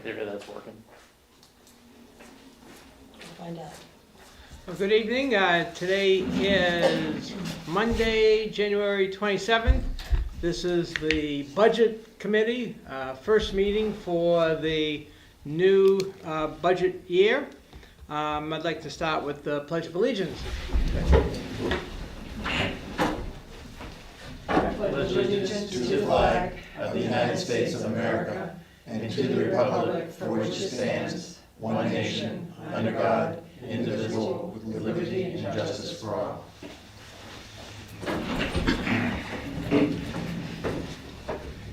theory that's working. We'll find out. Well, good evening. Today is Monday, January 27th. This is the Budget Committee, first meeting for the new budget year. I'd like to start with the Pledge of Allegiance. Pledge allegiance to the flag of the United States of America and to the republic for which it stands, one nation, under God, indivisible, with liberty and justice for all.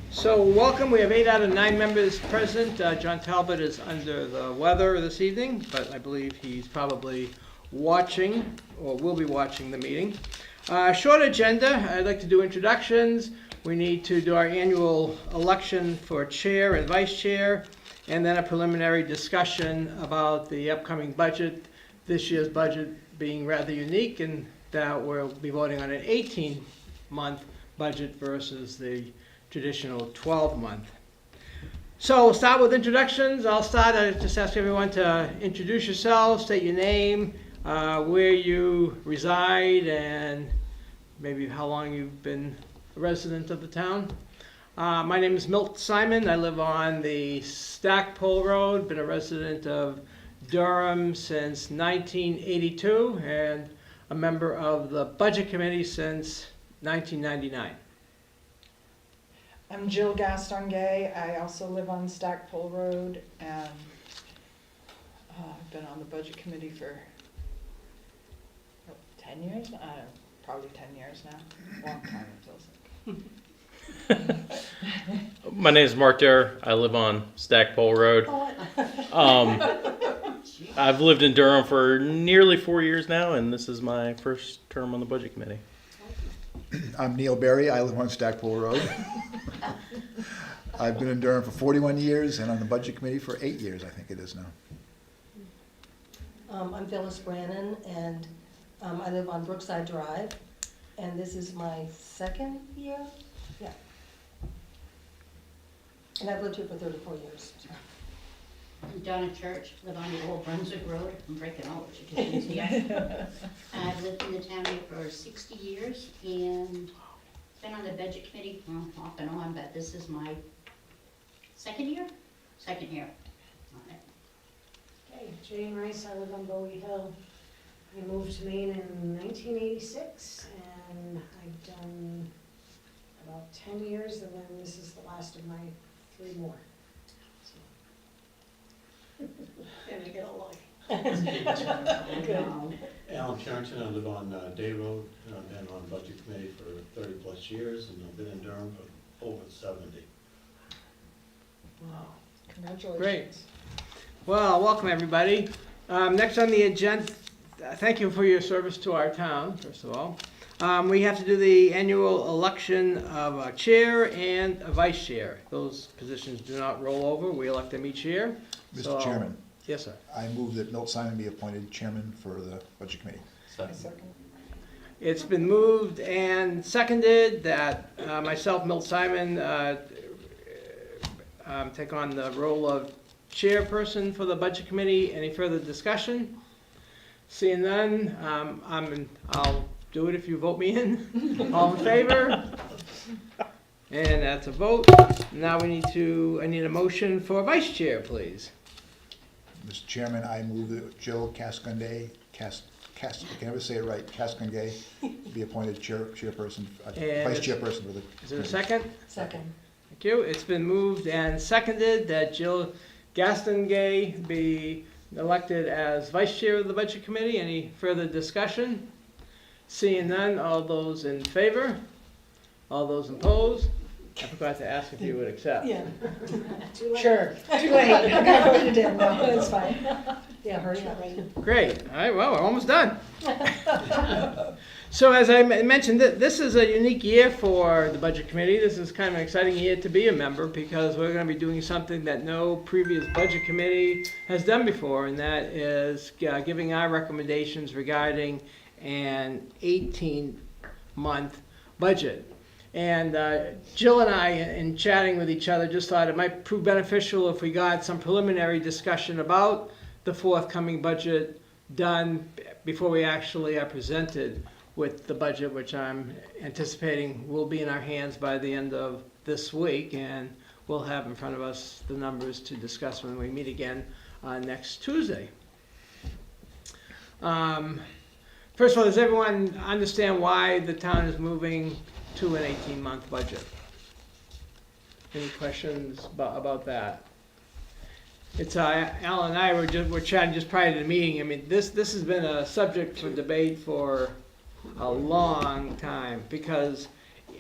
So welcome. We have 8 out of 9 members present. John Talbot is under the weather this evening, but I believe he's probably watching or will be watching the meeting. Short agenda. I'd like to do introductions. We need to do our annual election for chair and vice chair, and then a preliminary discussion about the upcoming budget. This year's budget being rather unique in that we'll be voting on an 18-month budget versus the traditional 12-month. So we'll start with introductions. I'll start. I just ask everyone to introduce yourselves, state your name, where you reside, and maybe how long you've been a resident of the town. My name is Milt Simon. I live on the Stackpole Road, been a resident of Durham since 1982, and a member of the Budget Committee since 1999. I'm Jill Gaston-Gay. I also live on Stackpole Road, and I've been on the Budget Committee for 10 years? Probably 10 years now. Long time, it feels like. My name is Mark Derr. I live on Stackpole Road. I've lived in Durham for nearly 4 years now, and this is my first term on the Budget Committee. I'm Neil Berry. I live on Stackpole Road. I've been in Durham for 41 years and on the Budget Committee for 8 years, I think it is now. I'm Phyllis Brannon, and I live on Brookside Drive, and this is my second year. Yeah. And I've lived here for 34 years. I'm Donna Church, live on the Old Brunswick Road. I'm breaking all the traditions here. I've lived in the town here for 60 years and been on the Budget Committee off and on, but this is my second year on it. Okay, Jane Rice, I live on Bowie Hill. I moved to Maine in 1986, and I've done about 10 years, and then this is the last of my 3 more. So. And I get a life. Good. Alan Carrington, I live on Day Road, and I've been on Budget Committee for 30 plus years, and I've been in Durham for over 70. Wow. Congratulations. Great. Well, welcome everybody. Next on the agenda, thank you for your service to our town, first of all. We have to do the annual election of a chair and a vice chair. Those positions do not roll over. We elect them each year. Mr. Chairman, Yes, sir. I move that Milt Simon be appointed chairman for the Budget Committee. Second. It's been moved and seconded that myself, Milt Simon, take on the role of chairperson for the Budget Committee. Any further discussion? Seeing none, I'll do it if you vote me in. All in favor? And that's a vote. Now I need a motion for vice chair, please. Mr. Chairman, I move that Jill Cascongay, I can never say it right, Cascongay, be appointed chairperson, And vice chairperson for the. Is there a second? Second. Thank you. It's been moved and seconded that Jill Gaston-Gay be elected as vice chair of the Budget Committee. Any further discussion? Seeing none, all those in favor? All those opposed? I forgot to ask if you would accept. Yeah. Too late. Sure. Too late. I got voted in. No, it's fine. Yeah, hurry up. Great. All right, well, we're almost done. So as I mentioned, this is a unique year for the Budget Committee. This is kind of an exciting year to be a member because we're going to be doing something that no previous Budget Committee has done before, and that is giving our recommendations regarding an 18-month budget. And Jill and I, in chatting with each other, just thought it might prove beneficial if we got some preliminary discussion about the forthcoming budget done before we actually are presented with the budget, which I'm anticipating will be in our hands by the end of this week, and we'll have in front of us the numbers to discuss when we meet again next Tuesday. First of all, does everyone understand why the town is moving to an 18-month budget? Any questions about that? It's Al and I were chatting just prior to the meeting. I mean, this has been a subject for debate for a long time, because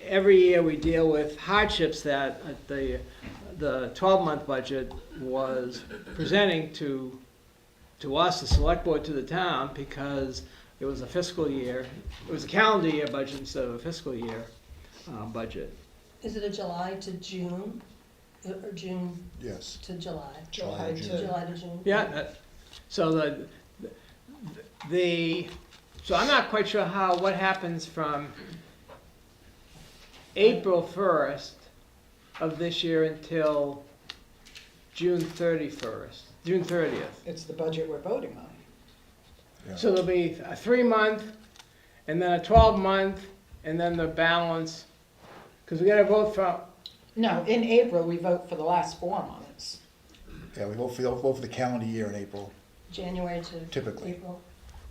every year we deal with hardships that the 12-month budget was presenting to us, the select board, to the town, because it was a fiscal year, it was a calendar year budget instead of a fiscal year budget. Is it a July to June, or June Yes. to July? July to June. July to June? Yeah, so so I'm not quite sure what happens from April 1st of this year until June 30th. It's the budget we're voting on. Yeah. So there'll be a 3-month, and then a 12-month, and then the balance, because we gotta vote for, No, in April, we vote for the last 4 months. Yeah, we vote for the calendar year in April. January to Typically. April?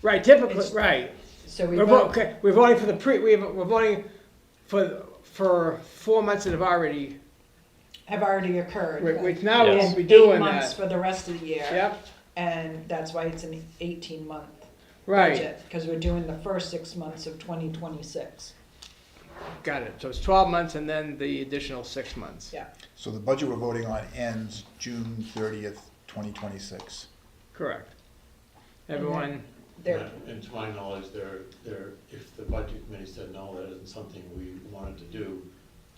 right, typically, It's- right. So we We're vote, voting for we're voting for 4 months that have already, have already occurred. which now we Yes. won't be doing 8 months that. for the rest of the year. Yep, And that's why it's an 18-month right, budget, because we're doing the first 6 months of 2026. got it. So it's 12 months and then the additional 6 months. Yeah. So the budget we're voting on ends June 30th, 2026. Correct. Everyone, There, And to my knowledge, if the budget committee said, no, that isn't something we wanted to do,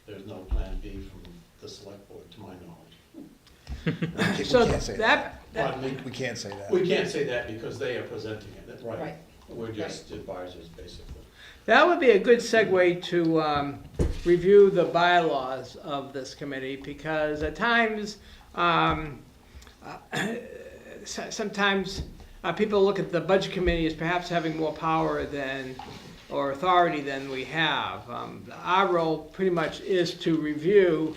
there's no plan B from the select board, to my knowledge. We so can't say that. Pardon me? We can't say that. We can't say that because they are presenting it, right. right? We're just advisors, basically. that would be a good segue to review the bylaws of this committee, because at times, sometimes people look at the budget committee as perhaps having more power or authority than we have. Our role pretty much is to review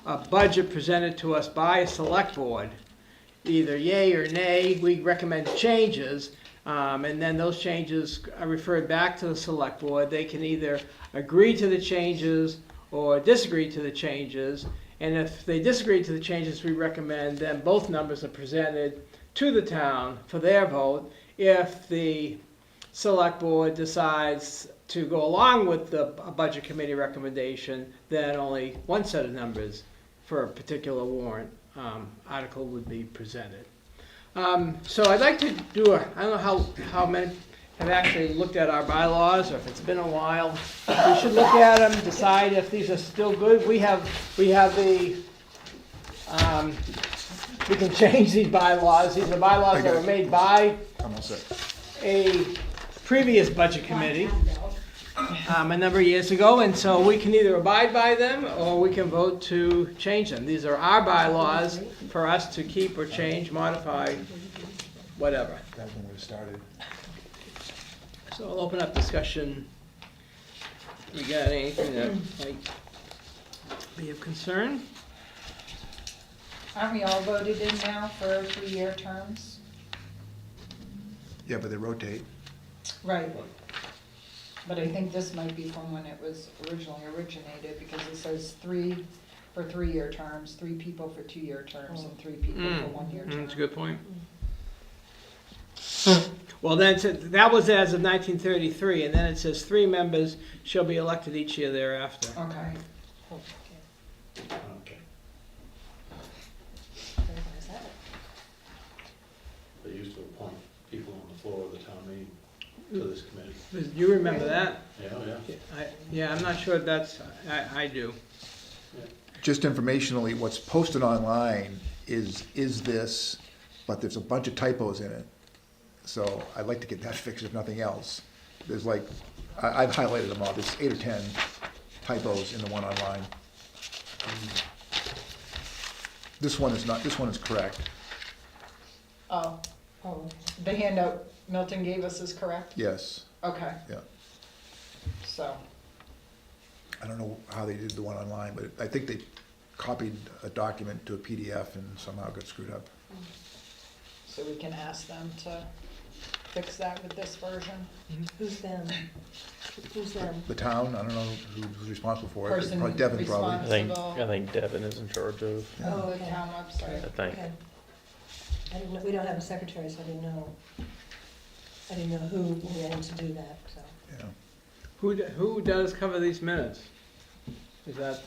a budget presented to us by a select board, either yay or nay. We recommend changes, and then those changes are referred back to the select board. They can either agree to the changes or disagree to the changes. And if they disagree to the changes we recommend, then both numbers are presented to the town for their vote. If the select board decides to go along with the budget committee recommendation, then only one set of numbers for a particular warrant article would be presented. So I'd like to do I don't know how many have actually looked at our bylaws, or if it's been a while. We should look at them, decide if these are still good. We have the, we can change these bylaws. These are bylaws that were made by I'm all set. a previous budget committee a number of years ago, and so we can either abide by them or we can vote to change them. These are our bylaws for us to keep or change, modify, whatever. That's when we started. So I'll open up discussion. You got anything that might be of concern? Aren't we all voted in now for 3-year terms? Yeah, but they rotate. Right. But I think this might be from when it was originally originated, because it says 3 for 3-year terms, 3 people for 2-year terms, and 3 people for 1-year terms. That's a good point. Well, then, that was as of 1933, and then it says 3 members shall be elected each year thereafter. Okay. Okay. Everybody's had it. They used to appoint people on the floor of the town meeting to this committee. Do you remember that? Yeah. Yeah, I'm not sure that's, I do. Just informationally, what's posted online is this, but there's a bunch of typos in it. So I'd like to get that fixed if nothing else. There's like, I've highlighted them all, there's 8 or 10 typos in the one online. This one is not, this one is correct, Oh, Oh, the handout Milton gave us is correct? yes, Okay. yeah. So, I don't know how they did the one online, but I think they copied a document to a PDF and somehow got screwed up. so we can ask them to fix that with this version. who's them? Who's them? The town, I don't know who's responsible for it, Person probably Devin probably. responsible. I think Devin is in charge of, Yeah. Oh, The okay. town website. I think. Okay. I didn't know, we don't have a secretary, so I didn't know who had to do that, so. Yeah. Who does cover these minutes? Is that,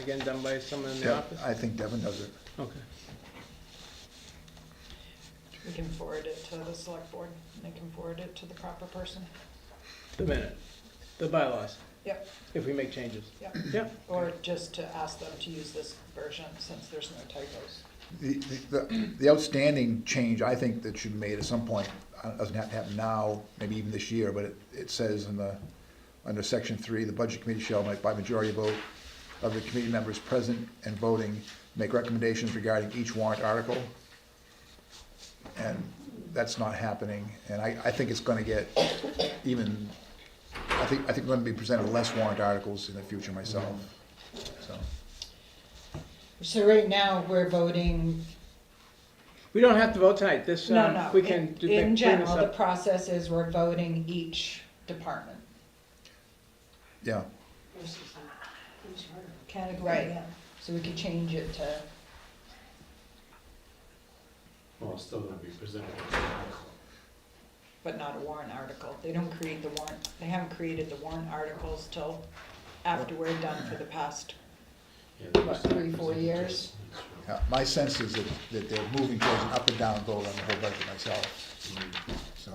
again, done by someone in the Dev- office? I think Devin does it. Okay. We can forward it to the select board, and they can forward it to the proper person. The minute, the bylaws. Yep. If we make changes. Yep. Yeah. Or just to ask them to use this version, since there's no typos. The outstanding change, I think that should be made at some point, doesn't have to happen now, maybe even this year, but it says under section 3, the budget committee shall, by majority vote of the committee members present and voting, make recommendations regarding each warrant article. And that's not happening, and I think it's gonna get even, I think we're gonna be presented less warrant articles in the future myself, so. So right now, we're voting, We don't have to vote tonight. This, no, we can in clean this general, the up. process is we're voting each department. Yeah, Versus, who's harder. Category, Right. yeah. So we could change it to, Well, it's still gonna be presented. but not a warrant article. They don't create the warrant, they haven't created the warrant articles till after we're done for the past, Yeah, what, 3-4 years? yeah, my sense is that they're moving towards an up and down vote on the whole budget myself, so.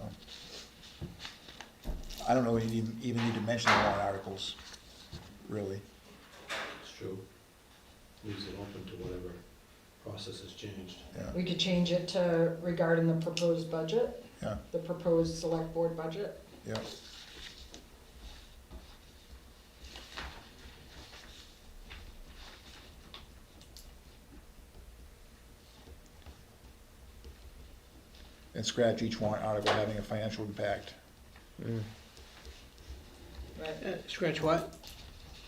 I don't know, we even need to mention the warrant articles, really. It's true. Leaves it open to whatever process has changed. Yeah, We could change it to regarding the proposed budget, yeah, the proposed select board budget. yeah. And scratch each warrant article having a financial impact. Mm. Right. Scratch what?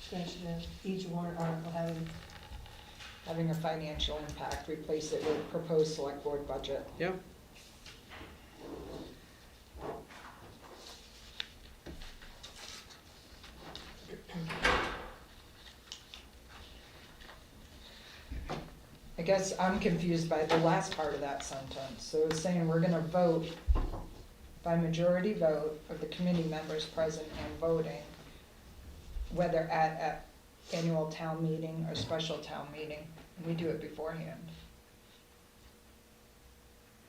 Scratch each warrant article Having a financial impact, replace it with proposed select board budget. Yep. I guess I'm confused by the last part of that sentence. So it's saying we're gonna vote by majority vote of the committee members present and voting, whether at annual town meeting or special town meeting, and we do it beforehand.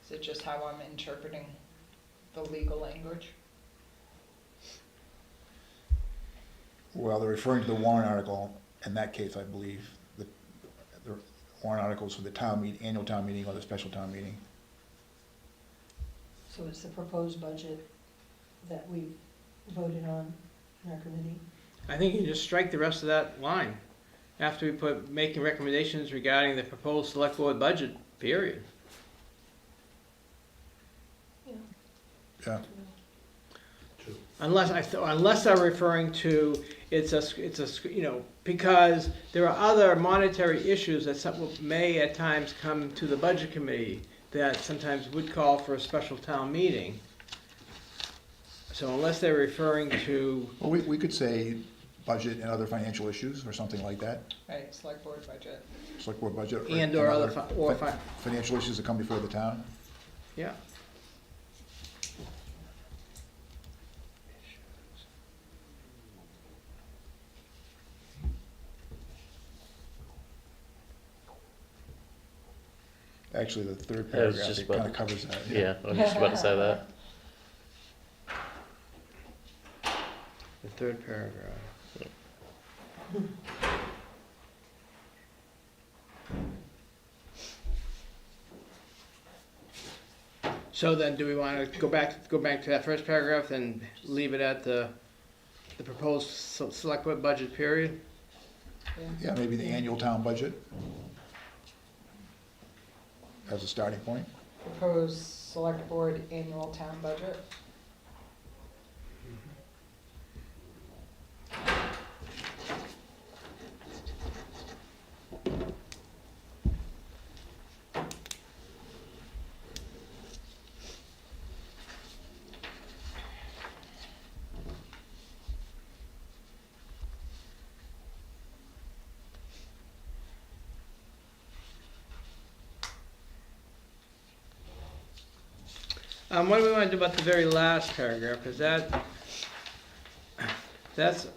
Is it just how I'm interpreting the legal language? Well, they're referring to the warrant article, in that case, I believe, the warrant articles for the town meeting, annual town meeting or the special town meeting. So it's the proposed budget that we voted on in our committee. I think you just strike the rest of that line after we put making recommendations regarding the proposed select board budget, period. Yeah, True. Unless they're referring to, it's a, you know, because there are other monetary issues that may at times come to the budget committee that sometimes would call for a special town meeting. So unless they're referring to, well, we could say budget and other financial issues or something like that, Right, select board budget. select board budget. and or other, Financial issues that come before the town. yeah. Actually, the third I was paragraph, just it about- kind of covers that. Yeah, I was just about to say that. The third paragraph. So then, do we want to go back to that first paragraph and leave it at the the proposed select board budget period. Yeah, maybe the annual town budget as a starting point. Proposed select board annual town budget. What do we want to do about the very last paragraph? Because that's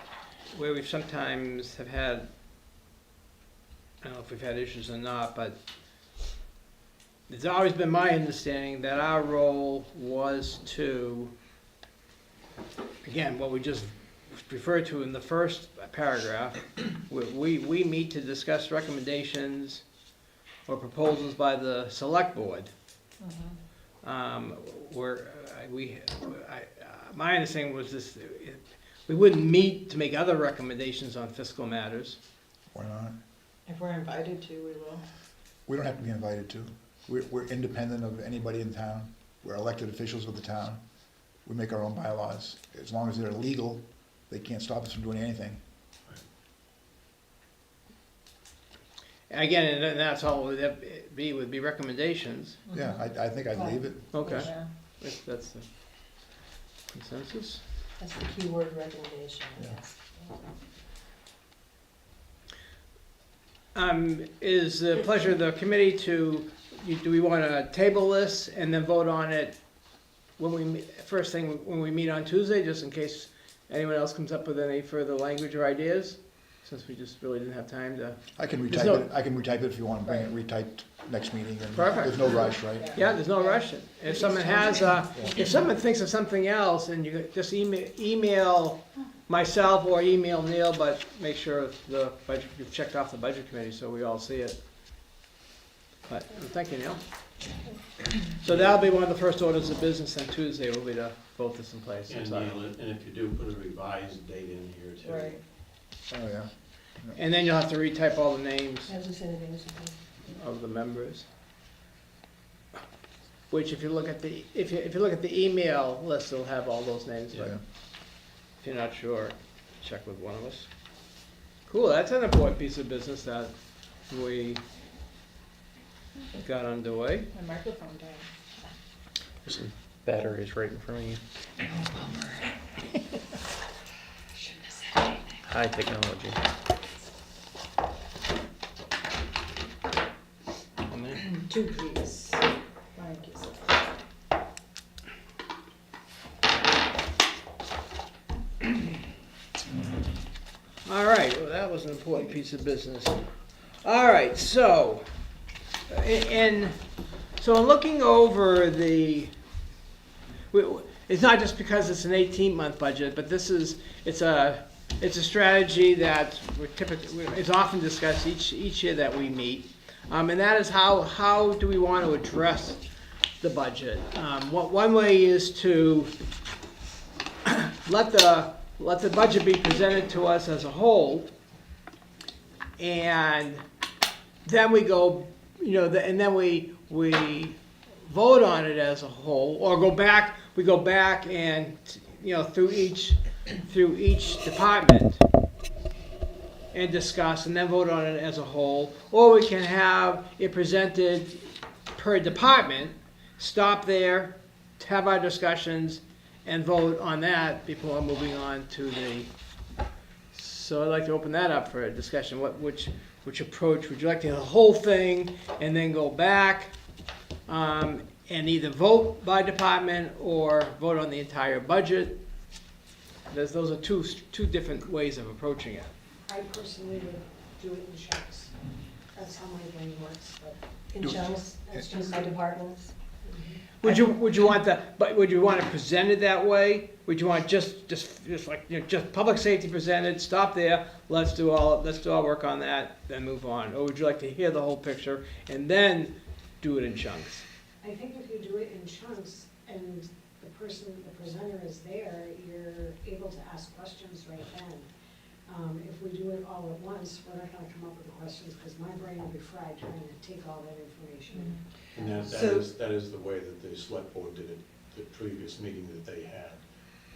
where we sometimes have had, I don't know if we've had issues or not, but it's always been my understanding that our role was to, again, what we just referred to in the first paragraph, we meet to discuss recommendations or proposals by the select board. My understanding was this, we wouldn't meet to make other recommendations on fiscal matters. Why not? If we're invited to, we will. We don't have to be invited to. We're independent of anybody in town. We're elected officials of the town. We make our own bylaws. As long as they're legal, they can't stop us from doing anything. Again, and that's all would be recommendations. Yeah, I think I'd leave it. Okay, Yeah. that's the consensus. That's the keyword recommendation, Yeah. yes. Is the pleasure of the committee to, do we want to table this and then vote on it when we, first thing, when we meet on Tuesday, just in case anyone else comes up with any further language or ideas? Since we just really didn't have time to. I can There's retype it, I can retype it if you want to bring it retyped next meeting. And Perfect. There's no rush, right? Yeah, there's no rush. If someone has, if someone thinks of something else, and you just email myself or email Neil, but make sure the budget, you've checked off the budget committee so we all see it. But, thank you, Neil. So that'll be one of the first orders of business on Tuesday, will be to vote this in place. And Neil, and if you do, put a revised date in here too. Right. Oh, yeah. And then you'll have to retype all the names As we said, it is. of the members. Which if you look at the, if you look at the email list, it'll have all those names, but Yeah. if you're not sure, check with one of us. Cool, that's an important piece of business that we got underway. My microphone died. There's some batteries right in front of you. High technology. And then- Two, please. Thank you, sir. All right, well, that was an important piece of business. All right, so, in looking over the, it's not just because it's an 18-month budget, but this is, it's a strategy that we typically, is often discussed each year that we meet. And that is how do we want to address the budget? One way is to let the budget be presented to us as a whole, and then we go, and then we vote on it as a whole, or we go back and, through each department and discuss, and then vote on it as a whole, or we can have it presented per department, stop there, have our discussions, and vote on that before moving on to the, so I'd like to open that up for a discussion. Which approach, would you like to have the whole thing and then go back and either vote by department or vote on the entire budget? Those are two different ways of approaching it. I personally would do it in chunks. That's how my brain works, but. In chunks, that's just by departments. Would you want would you want it presented that way? Would you want just like, just public safety presented, stop there, let's do our work on that, then move on? Or would you like to hear the whole picture and then do it in chunks? I think if you do it in chunks and the the presenter is there, you're able to ask questions right then. If we do it all at once, we're not gonna come up with the questions, because my brain will be fried trying to take all that information. And that is the way that the select board did it, the previous meeting that they had.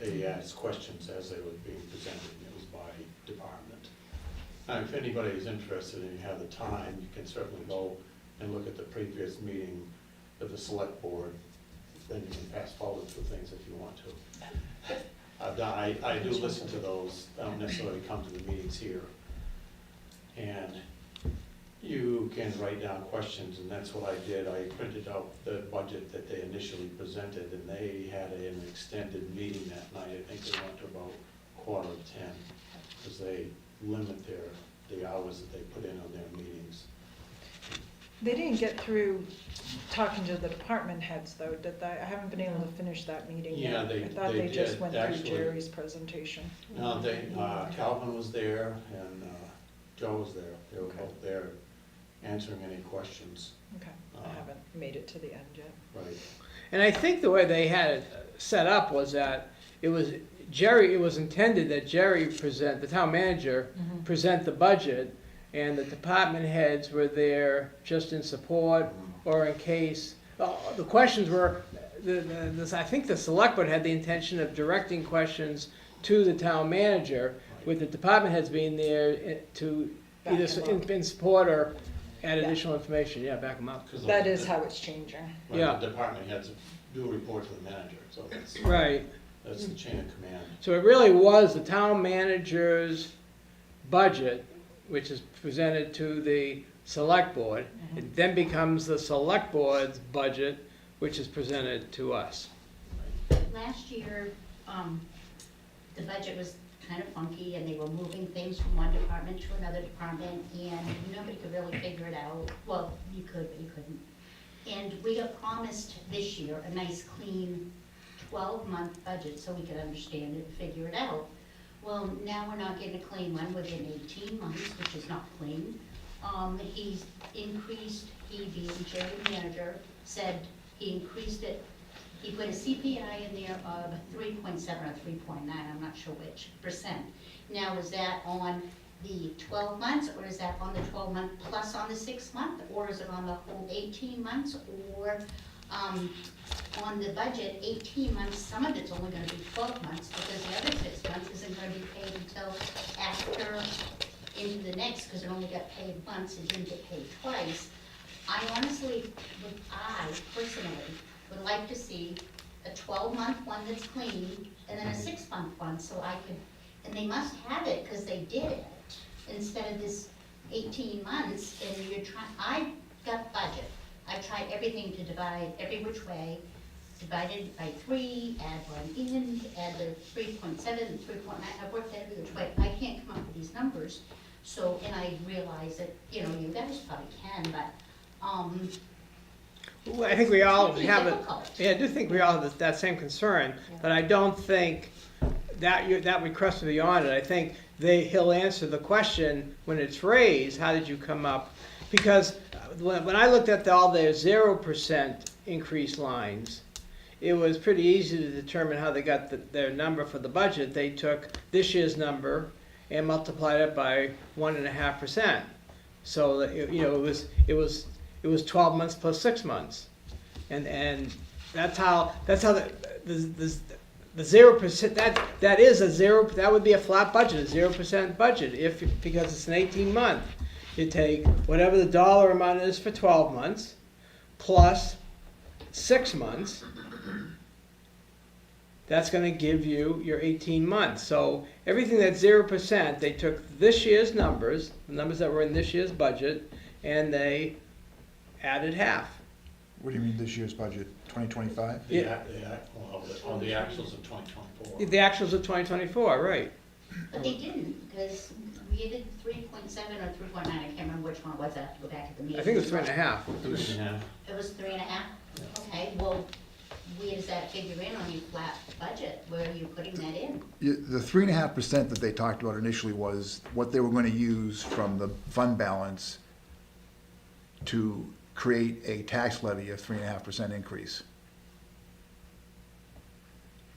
They asked questions as they were being presented, and it was by department. Now, if anybody is interested and you have the time, you can certainly go and look at the previous meeting of the select board. Then you can fast forward through things if you want to. I do listen to those, I don't necessarily come to the meetings here. And you can write down questions, and that's what I did. I printed out the budget that they initially presented, and they had an extended meeting that night. I think they went to about 9:45, because they limit the hours that they put in on their meetings. They didn't get through talking to the department heads though, did they? I haven't been able to finish that meeting Yeah, yet. I thought they they just did, went through actually. Jerry's presentation. No, Calvin was there, and Joe was there. They were Okay. both there answering any questions. Okay, I haven't made it to the end yet. Right. And I think the way they had it set up was that it was intended that Jerry present, the town manager, present the budget, and the department heads were there just in support or in case. The questions were, I think the select board had the intention of directing questions to the town manager, with the department heads being there to Back either him up. in support or add Yeah. additional information, yeah, back them up. 'Cause That the- is how it's changing. Right, Yeah. the department heads do report to the manager, so Right. that's the chain of command. So it really was the town manager's budget, which is presented to the select board. It then becomes the select board's budget, which is presented to us. Last year, the budget was kind of funky, and they were moving things from one department to another department, and nobody could really figure it out. Well, you could, but you couldn't. And we got promised this year a nice, clean 12-month budget, so we could understand it and figure it out. Well, now we're not getting a clean one within 18 months, which is not clean. He's increased, he being Jerry manager, said he increased it. He put a CPI in there of 3.7 or 3.9, I'm not sure which percent. Now, is that on the 12 months, or is that on the 12-month plus on the 6-month, or is it on the whole 18 months, or on the budget, 18 months, some of it's only gonna be 12 months, because the other 6 months isn't gonna be paid until after, into the next, because it only got paid once, it didn't get paid twice. I personally would like to see a 12-month one that's clean, and then a 6-month one, so I could, and they must have it, because they did it, instead of this 18 months, and you're trying, I got budget. I tried everything to divide every which way, divided by 3, add 1 in, add the 3.7 and 3.9, I've worked every which way. I can't come up with these numbers, so, and I realize that, you guys probably can, but, Well, I think we all it's have it. difficult. Yeah, I do think we all have that same concern, but I don't think that request will be on it. I think he'll answer the question when it's raised, how did you come up? Because when I looked at all their 0% increase lines, it was pretty easy to determine how they got their number for the budget. They took this year's number and multiplied it by 1.5%. So that, it was 12 months plus 6 months, and that's how the 0%, that is a zero, that would be a flat budget, a 0% budget, because it's an 18-month. You take whatever the dollar amount is for 12 months plus 6 months. That's going to give you your 18 months. So everything that's 0%, they took this year's numbers, the numbers that were in this year's budget, and they added half. What do you mean this year's budget, 2025? On the actuals of 2024. The actuals of 2024, right. But they didn't, because we did 3.7 or 3.9, I can't remember which one it was, I have to go back at the meeting. I think it was 3.5. Yeah. It was 3.5? Okay, well, where does that figure in on your flat budget? Where are you putting that in? The 3.5% that they talked about initially was what they were going to use from the fund balance to create a tax levy of 3.5% increase.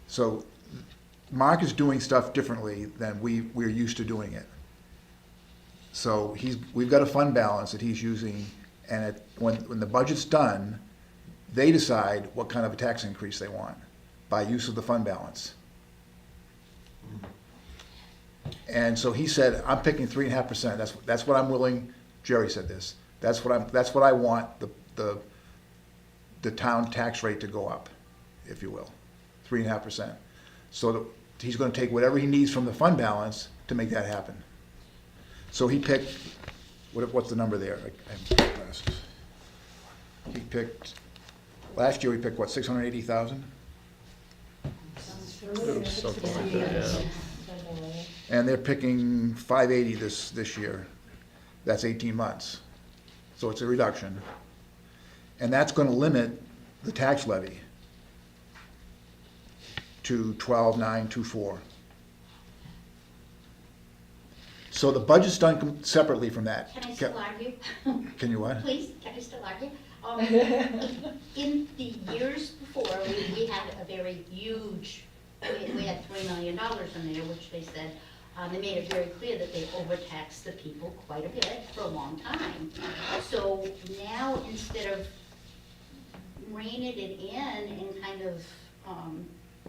So Mark is doing stuff differently than we're used to doing it. So we've got a fund balance that he's using, and when the budget's done, they decide what kind of a tax increase they want by use of the fund balance. And so he said, I'm picking 3.5%. That's what I'm willing. Jerry said this. That's what I want the town tax rate to go up, if you will, 3.5%. So he's going to take whatever he needs from the fund balance to make that happen. So he picked, what's the number there? He picked, last year he picked what, 680,000? Sounds familiar. Something like that, yeah. Something like that. And they're picking 580 this year. That's 18 months. So it's a reduction. And that's going to limit the tax levy to 12,924. So the budget's done separately from that. Can I still argue? Can you what? Please, can I still argue? In the years before, we had a very huge, we had $3 million in there, which they said, they made it very clear that they overtaxed the people quite a bit for a long time. So now, instead of reining it in and kind of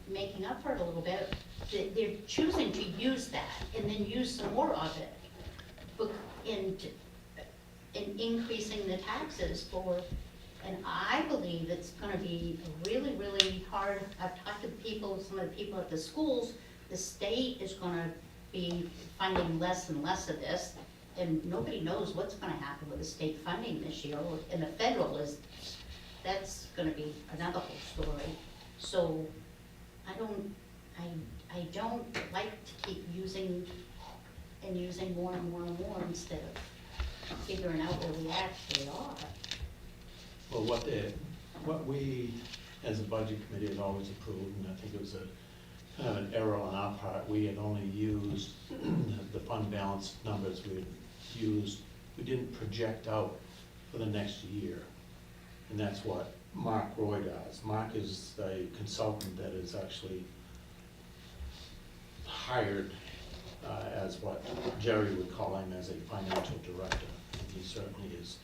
making up for it a little bit, they're choosing to use that and then use some more of it in increasing the taxes for, and I believe it's gonna be really, really hard. I've talked to people, some of the people at the schools, the state is gonna be funding less and less of this, and nobody knows what's gonna happen with the state funding this year, and the federal that's gonna be another whole story. So I don't like to keep using more and more and more instead of figuring out where we actually are. Well, what we, as a budget committee, had always approved, and I think it was kind of an error on our part, we had only used the fund balance numbers we had used. We didn't project out for the next year. And that's what Mark Roy does. Mark is a consultant that is actually hired as what Jerry would call him, as a financial director. And he certainly is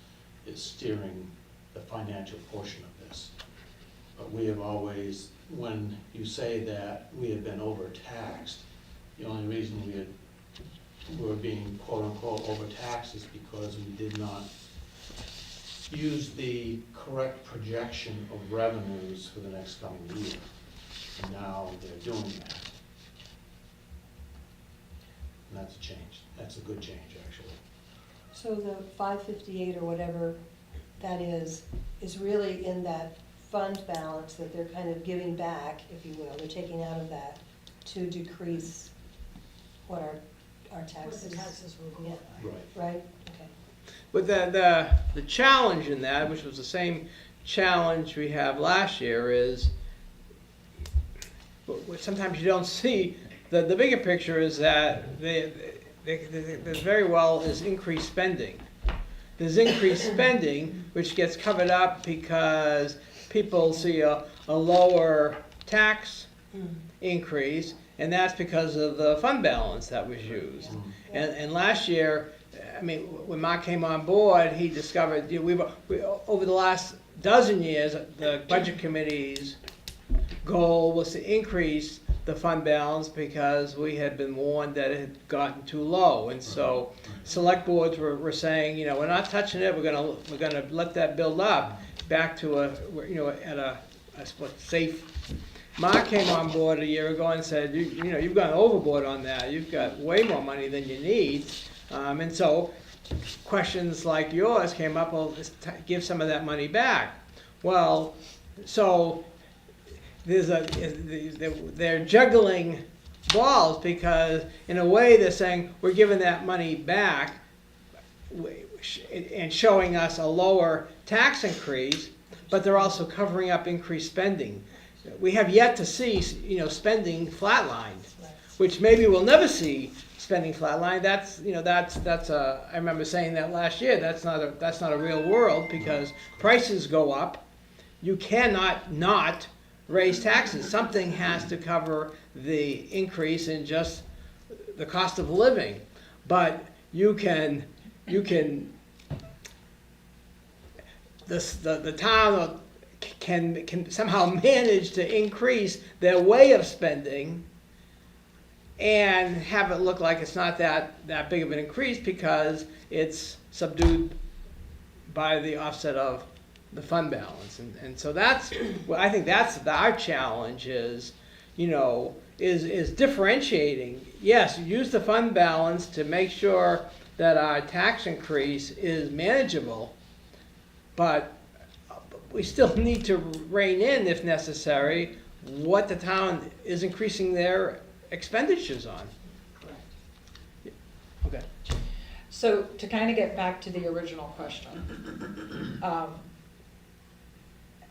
steering the financial portion of this. But we have always, when you say that we have been overtaxed, the only reason we were being quote-unquote overtaxed is because we did not use the correct projection of revenues for the next coming year. And now they're doing that. And that's a change. That's a good change, actually. So the 558 or whatever that is really in that fund balance that they're kind of giving back, if you will. They're taking out of that to decrease what our taxes. What the taxes will be. Yeah, Right. right? Okay. But the challenge in that, which was the same challenge we have last year, is what sometimes you don't see. The bigger picture is that there very well is increased spending. There's increased spending, which gets covered up because people see a lower tax increase, and that's because of the fund balance that was used. And last year, I mean, when Mark came on board, he discovered, we over the last dozen years, the budget committee's goal was to increase the fund balance because we had been warned that it had gotten too low. And so select boards were saying, we're not touching it, we're gonna let that build up back to at a safe. Mark came on board a year ago and said, you've gone overboard on that. You've got way more money than you need. And so questions like yours came up, well, give some of that money back. Well, so they're juggling balls because in a way they're saying we're giving that money back and showing us a lower tax increase, but they're also covering up increased spending. We have yet to see, spending flatlined, which maybe we'll never see spending flatline. I remember saying that last year. That's not a real world because prices go up. You cannot not raise taxes. Something has to cover the increase in just the cost of living. But the town can somehow manage to increase their way of spending and have it look like it's not that big of an increase because it's subdued by the offset of the fund balance. And so that's, well, I think that's our challenge is differentiating. Yes, use the fund balance to make sure that our tax increase is manageable, but we still need to rein in, if necessary, what the town is increasing their expenditures on. Okay. So to kind of get back to the original question,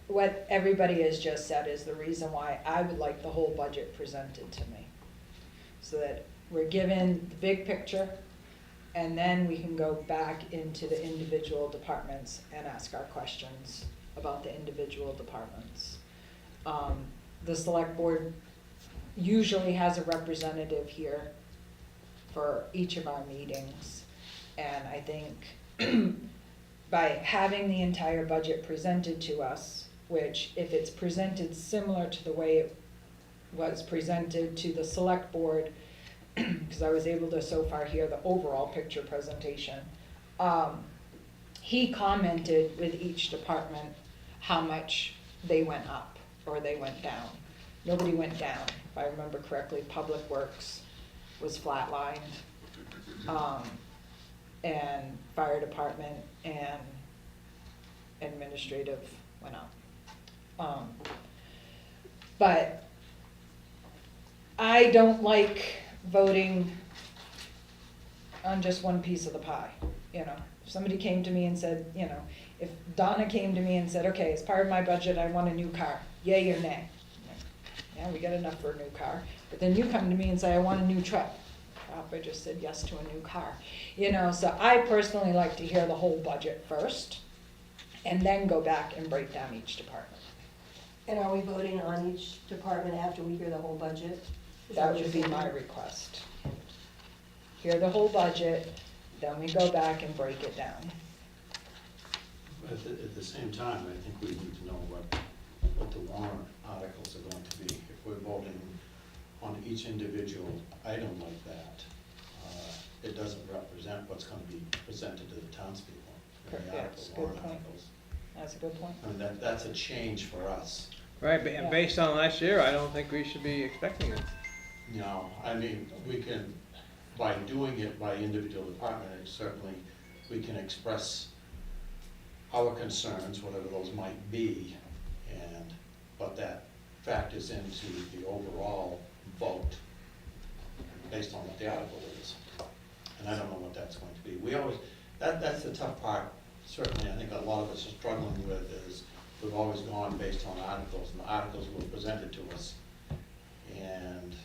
what everybody has just said is the reason why I would like the whole budget presented to me. So that we're given the big picture, and then we can go back into the individual departments and ask our questions about the individual departments. The select board usually has a representative here for each of our meetings. And I think by having the entire budget presented to us, which if it's presented similar to the way it was presented to the select board, because I was able to so far hear the overall picture presentation, he commented with each department how much they went up or they went down. Nobody went down. If I remember correctly, Public Works was flatlined, and Fire Department and Administrative went up. But I don't like voting on just one piece of the pie, If somebody came to me and said, if Donna came to me and said, okay, as part of my budget, I want a new car, yay or nay? Yeah, we got enough for a new car. But then you come to me and say, I want a new truck. I just said yes to a new car. So I personally like to hear the whole budget first and then go back and break down each department. And are we voting on each department after we hear the whole budget? Is That what would you're be my saying? request. Hear the whole budget, then we go back and break it down. At the same time, I think we need to know what the warrant articles are going to be. If we're voting on each individual item like that, it doesn't represent what's going to be presented to the townspeople. in the Correct, yeah, articles, it's a good warrant point. articles. That's a good point. I mean, that's a change for us. Right, and Yeah. based on last year, I don't think we should be expecting it. No, I mean, we can, by doing it by individual department, certainly we can express our concerns, whatever those might be, but that factors into the overall vote based on what the article is. And I don't know what that's going to be. We always, that's the tough part, certainly I think a lot of us are struggling with is we've always gone based on articles, and the articles were presented to us. And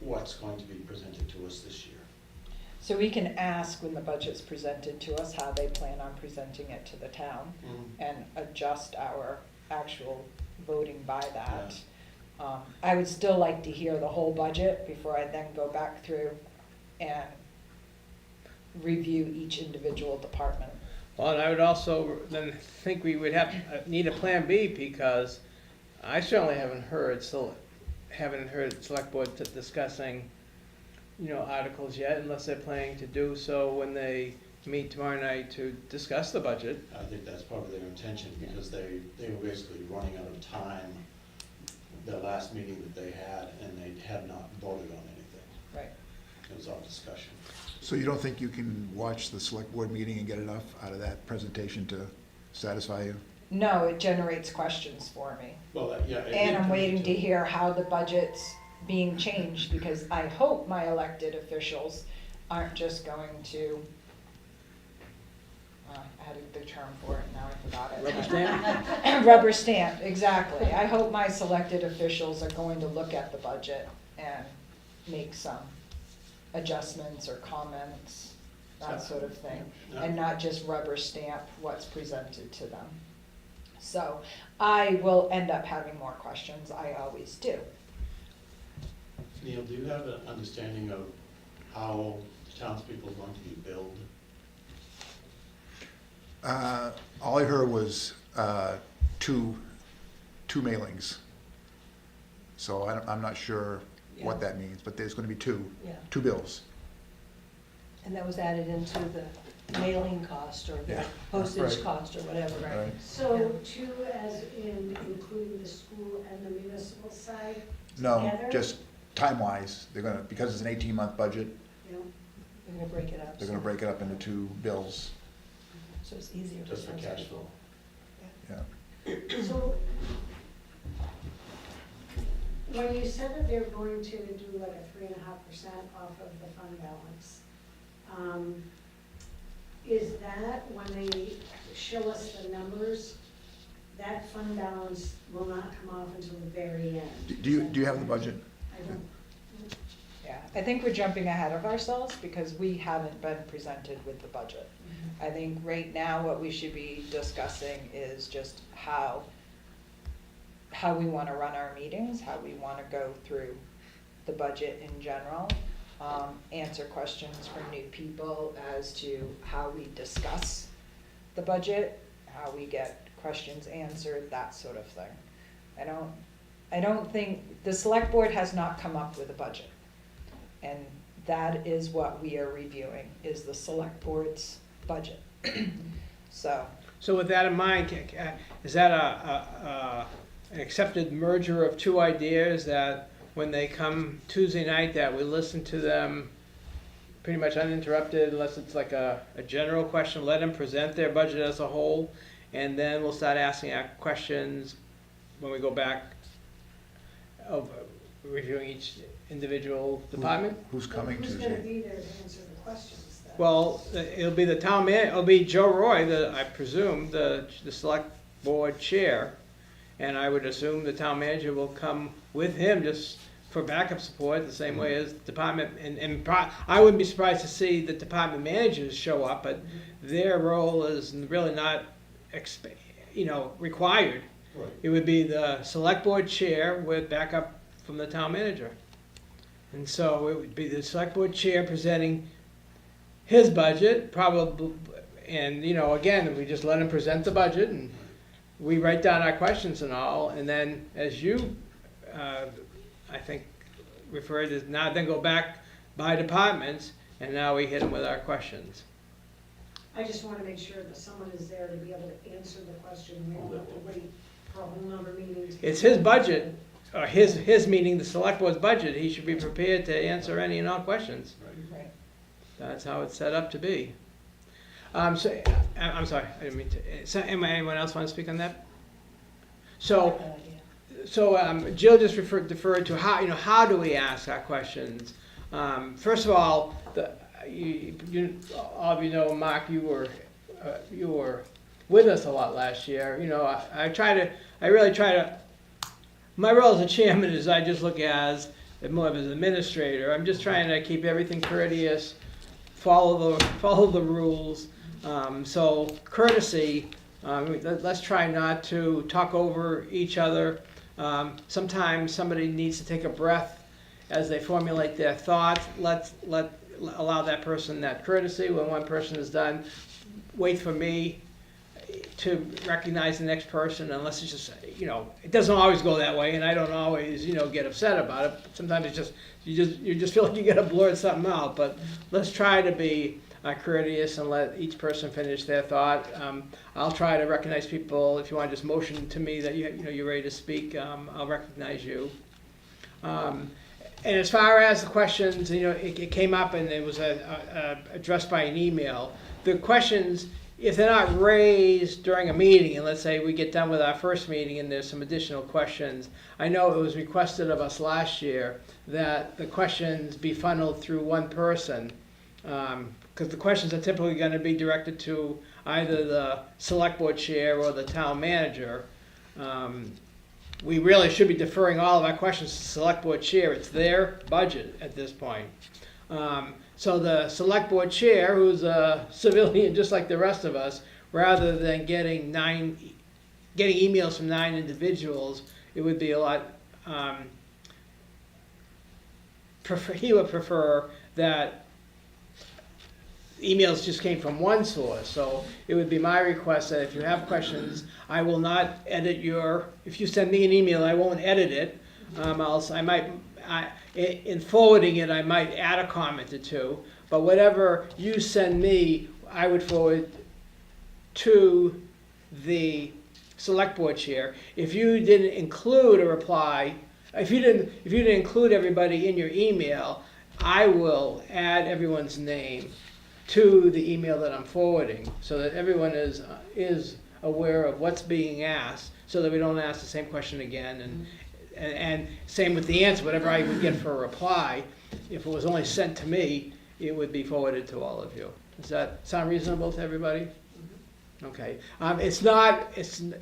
what's going to be presented to us this year? So we can ask when the budget's presented to us how they plan on presenting it to the town and adjust our actual voting by that. I would still like to hear the whole budget before I then go back through and review each individual department. Well, and I would also then think we would need a plan B because I certainly haven't heard select board discussing, articles yet unless they're planning to do so when they meet tomorrow night to discuss the budget. I think that's probably their intention because they were basically running out of time the last meeting that they had and they had not voted on anything. Right. It was all discussion. So you don't think you can watch the select board meeting and get enough out of that presentation to satisfy you? No, it generates questions for me. Well, yeah. And I'm waiting to hear how the budget's being changed, because I hope my elected officials aren't just going to, I had the term for it, now I forgot it. Rubber stamp? Rubber stamp, exactly. I hope my selected officials are going to look at the budget and make some adjustments or comments, that sort of thing, and not just rubber stamp what's presented to them. So I will end up having more questions, I always do. Neil, do you have an understanding of how the townspeople are going to be billed? All I heard was two mailings. So I'm not sure what that means, but there's gonna be two Yeah. bills. And that was added into the mailing cost or the Yeah. postage Right. cost or whatever. Right. So two as in including the school and the municipal side No, together? just time-wise, they're gonna, because it's an 18-month budget, You know? They're gonna break it up. they're gonna break it up into two bills. So it's easier. Just for cash flow? Yeah. So, when you said that they're going to do like a 3.5% off of the fund balance, is that when they show us the numbers, that fund balance will not come off until the very end? Do you have the budget? I don't. Yeah, I think we're jumping ahead of ourselves because we haven't been presented with the budget. I think right now what we should be discussing is just how we want to run our meetings, how we want to go through the budget in general, answer questions from new people as to how we discuss the budget, how we get questions answered, that sort of thing. I don't think, the select board has not come up with a budget. And that is what we are reviewing, is the select board's budget. So, So with that in mind, is that an accepted merger of two ideas that when they come Tuesday night, that we listen to them pretty much uninterrupted unless it's like a general question, let them present their budget as a whole, and then we'll start asking our questions when we go back of reviewing each individual department? Who's coming Who's gonna Tuesday? be there to answer the questions then? Well, it'll be the town man, it'll be Joe Roy, I presume, the select board chair. And I would assume the town manager will come with him just for backup support, the same way as department, I wouldn't be surprised to see the department managers show up, but their role is really not, required. Right. It would be the select board chair with backup from the town manager. And so it would be the select board chair presenting his budget, probably, and, again, we just let him present the budget, and we write down our questions and all, and then, as you, I think, referred to, now then go back by departments, and now we hit them with our questions. I just wanna make sure that someone is there to be able to answer the question, we don't have to wait for a whole nother meeting to. It's his budget, or his meeting, the select board's budget, he should be prepared to answer any and all questions. right. That's how it's set up to be. I'm sorry, I didn't mean to, anyone else want to speak on that? So, Jill just deferred to how do we ask our questions? First of all, all of you know, Mark, you were with us a lot last year. I really try to, my role as a chairman is I just look as more of an administrator. I'm just trying to keep everything courteous, follow the rules. So courtesy, let's try not to talk over each other. Sometimes somebody needs to take a breath as they formulate their thoughts. Allow that person that courtesy. When one person is done, wait for me to recognize the next person, unless it's just, it doesn't always go that way, and I don't always, get upset about it. Sometimes it's just, you just feel like you gotta blurt something out, but let's try to be courteous and let each person finish their thought. I'll try to recognize people. If you want to just motion to me that you're ready to speak, I'll recognize you. And as far as the questions, it came up and it was addressed by an email. The questions, if they're not raised during a meeting, and let's say we get done with our first meeting and there's some additional questions, I know it was requested of us last year that the questions be funneled through one person. Because the questions are typically going to be directed to either the select board chair or the town manager. We really should be deferring all of our questions to the select board chair. It's their budget at this point. So the select board chair, who's a civilian just like the rest of us, rather than getting 9 getting emails from 9 individuals, it would be a lot, he would prefer that emails just came from one source. So it would be my request that if you have questions, I will not edit if you send me an email, I won't edit it. In forwarding it, I might add a comment or two, but whatever you send me, I would forward to the select board chair. If you didn't include a reply, if you didn't include everybody in your email, I will add everyone's name to the email that I'm forwarding, so that everyone is aware of what's being asked, so that we don't ask the same question again. And same with the answer, whatever I would get for a reply, if it was only sent to me, it would be forwarded to all of you. Does that sound reasonable to everybody? Okay.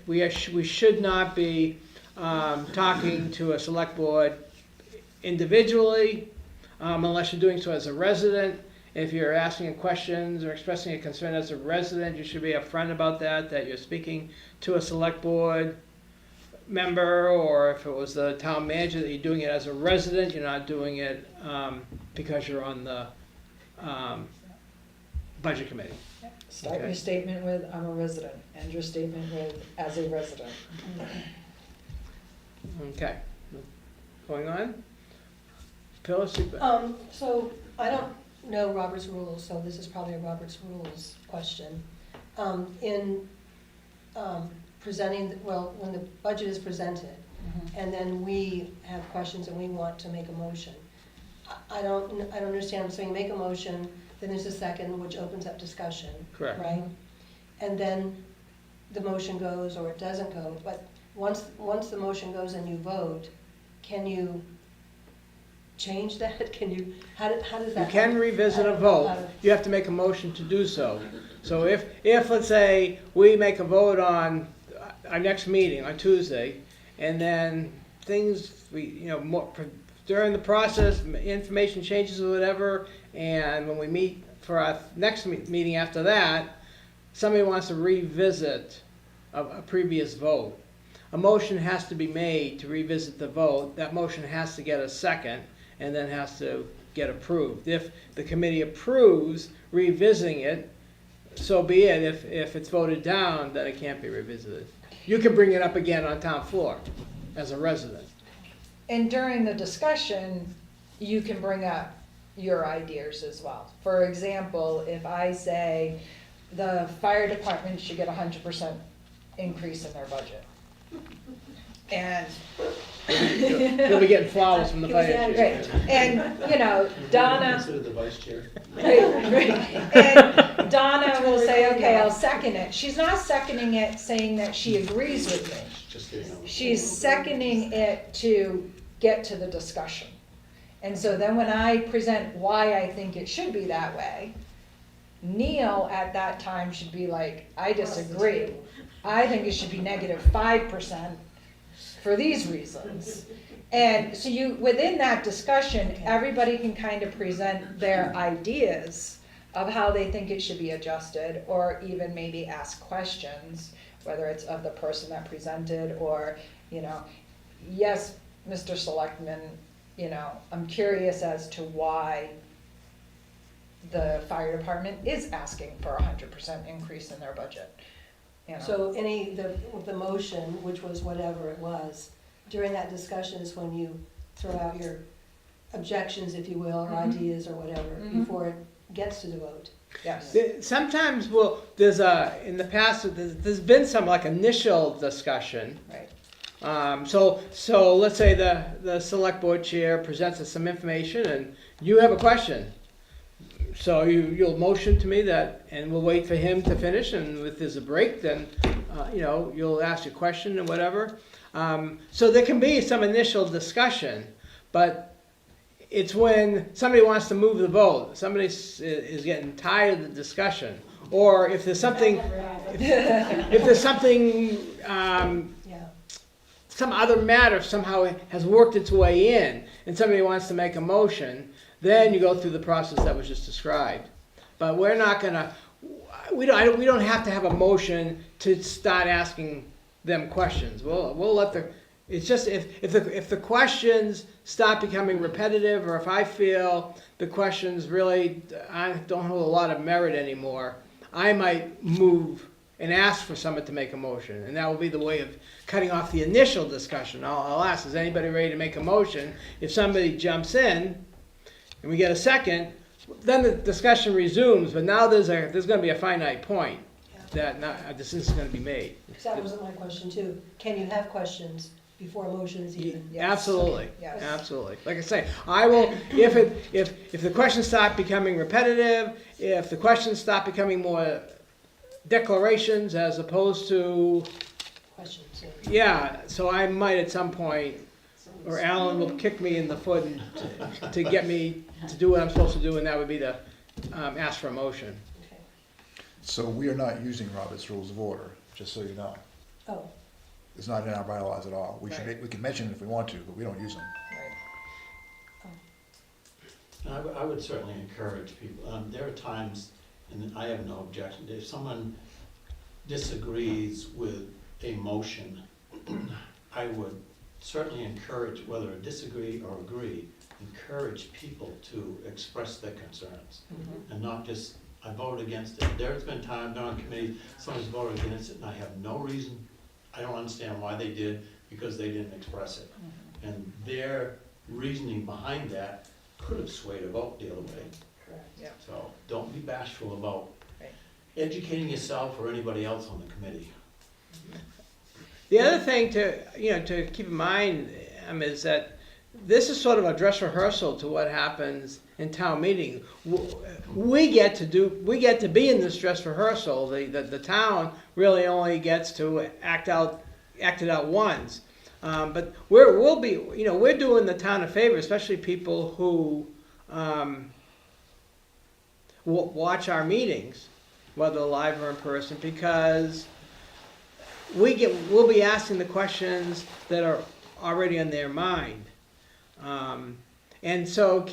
We should not be talking to a select board individually, unless you're doing so as a resident. If you're asking questions or expressing a concern as a resident, you should be upfront about that you're speaking to a select board member, or if it was the town manager, that you're doing it as a resident, you're not doing it because you're on the budget committee. Start Okay. your statement with, I'm a resident, end your statement with, as a resident. Okay. Going on? Phyllis, you- So I don't know Robert's rules, so this is probably a Robert's rules question. In presenting, when the budget is presented, and then we have questions and we want to make a motion, I don't understand. So you make a motion, then there's a second, which opens up discussion. Correct. Right? And then the motion goes or it doesn't go, but once the motion goes and you vote, can you change that? How does that? You can revisit a vote. You have to make a motion to do so. So if let's say we make a vote on our next meeting on Tuesday, and then during the process, information changes or whatever, and when we meet for our next meeting after that, somebody wants to revisit a previous vote. A motion has to be made to revisit the vote. That motion has to get a second, and then has to get approved. If the committee approves revisiting it, so be it. If it's voted down, then it can't be revisited. You can bring it up again on town floor as a resident. And during the discussion, you can bring up your ideas as well. For example, if I say the fire department should get 100% increase in their budget. And You'll be getting flowers from the fire Right, chief. and, Donna, Consider the vice chair. and Donna will say, okay, I'll second it. She's not seconding it saying that she agrees with me. Just getting on. She's seconding it to get to the discussion. And so then when I present why I think it should be that way, Neil at that time should be like, I disagree. I think it should be -5% for these reasons. And so within that discussion, everybody can kind of present their ideas of how they think it should be adjusted, or even maybe ask questions, whether it's of the person that presented, or, yes, Mr. Selectman, I'm curious as to why the fire department is asking for 100% increase in their budget. So the motion, which was whatever it was, during that discussion is when you throw out your objections, if you will, or ideas or whatever, before it gets to the vote. Yes. Sometimes in the past, there's been some initial discussion. Right. So let's say the select board chair presents us some information and you have a question. So you'll motion to me that, and we'll wait for him to finish, and if there's a break, then, you'll ask your question and whatever. So there can be some initial discussion, but it's when somebody wants to move the vote, somebody is getting tired of the discussion, or if there's something, some other matter somehow has worked its way in, and somebody wants to make a motion, then you go through the process that was just described. But we're not gonna, we don't have to have a motion to start asking them questions. We'll let it's just if the questions stop becoming repetitive, or if I feel the questions really don't hold a lot of merit anymore, I might move and ask for someone to make a motion, and that will be the way of cutting off the initial discussion. I'll ask, is anybody ready to make a motion? If somebody jumps in and we get a second, then the discussion resumes, but now there's going to be a finite point that a decision is going to be made. Because that wasn't my question too. Can you have questions before a motion's even? Yes. Absolutely, Yes. absolutely. Like I say, I will, if the questions stop becoming repetitive, if the questions stop becoming more declarations as opposed to, Questions, yeah, so I might at some point, or Alan will kick me in the foot and to get me to do what I'm supposed to do, and that would be to ask for a motion. Okay. So we are not using Robert's Rules of Order, just so you know. Oh, It's not in our bylaws at all. We Right. we can mention it if we want to, but we don't use them. Right. I would certainly encourage people, there are times, and I have no objection, if someone disagrees with a motion, I would certainly encourage, whether to disagree or agree, encourage people to express their concerns, and not just, I voted against it. There's been times on committee, someone's voted against it, and I have no reason, I don't understand why they did, because they didn't express it. And their reasoning behind that could have swayed a vote the other way. correct. Yeah. So don't be bashful about Right. educating yourself or anybody else on the committee. The other thing to keep in mind is that this is sort of a dress rehearsal to what happens in town meeting. We get to be in this dress rehearsal. The town really only gets to act it out once. But we're doing the town a favor, especially people who watch our meetings, whether live or in person, because we'll be asking the questions that are already on their mind. And so,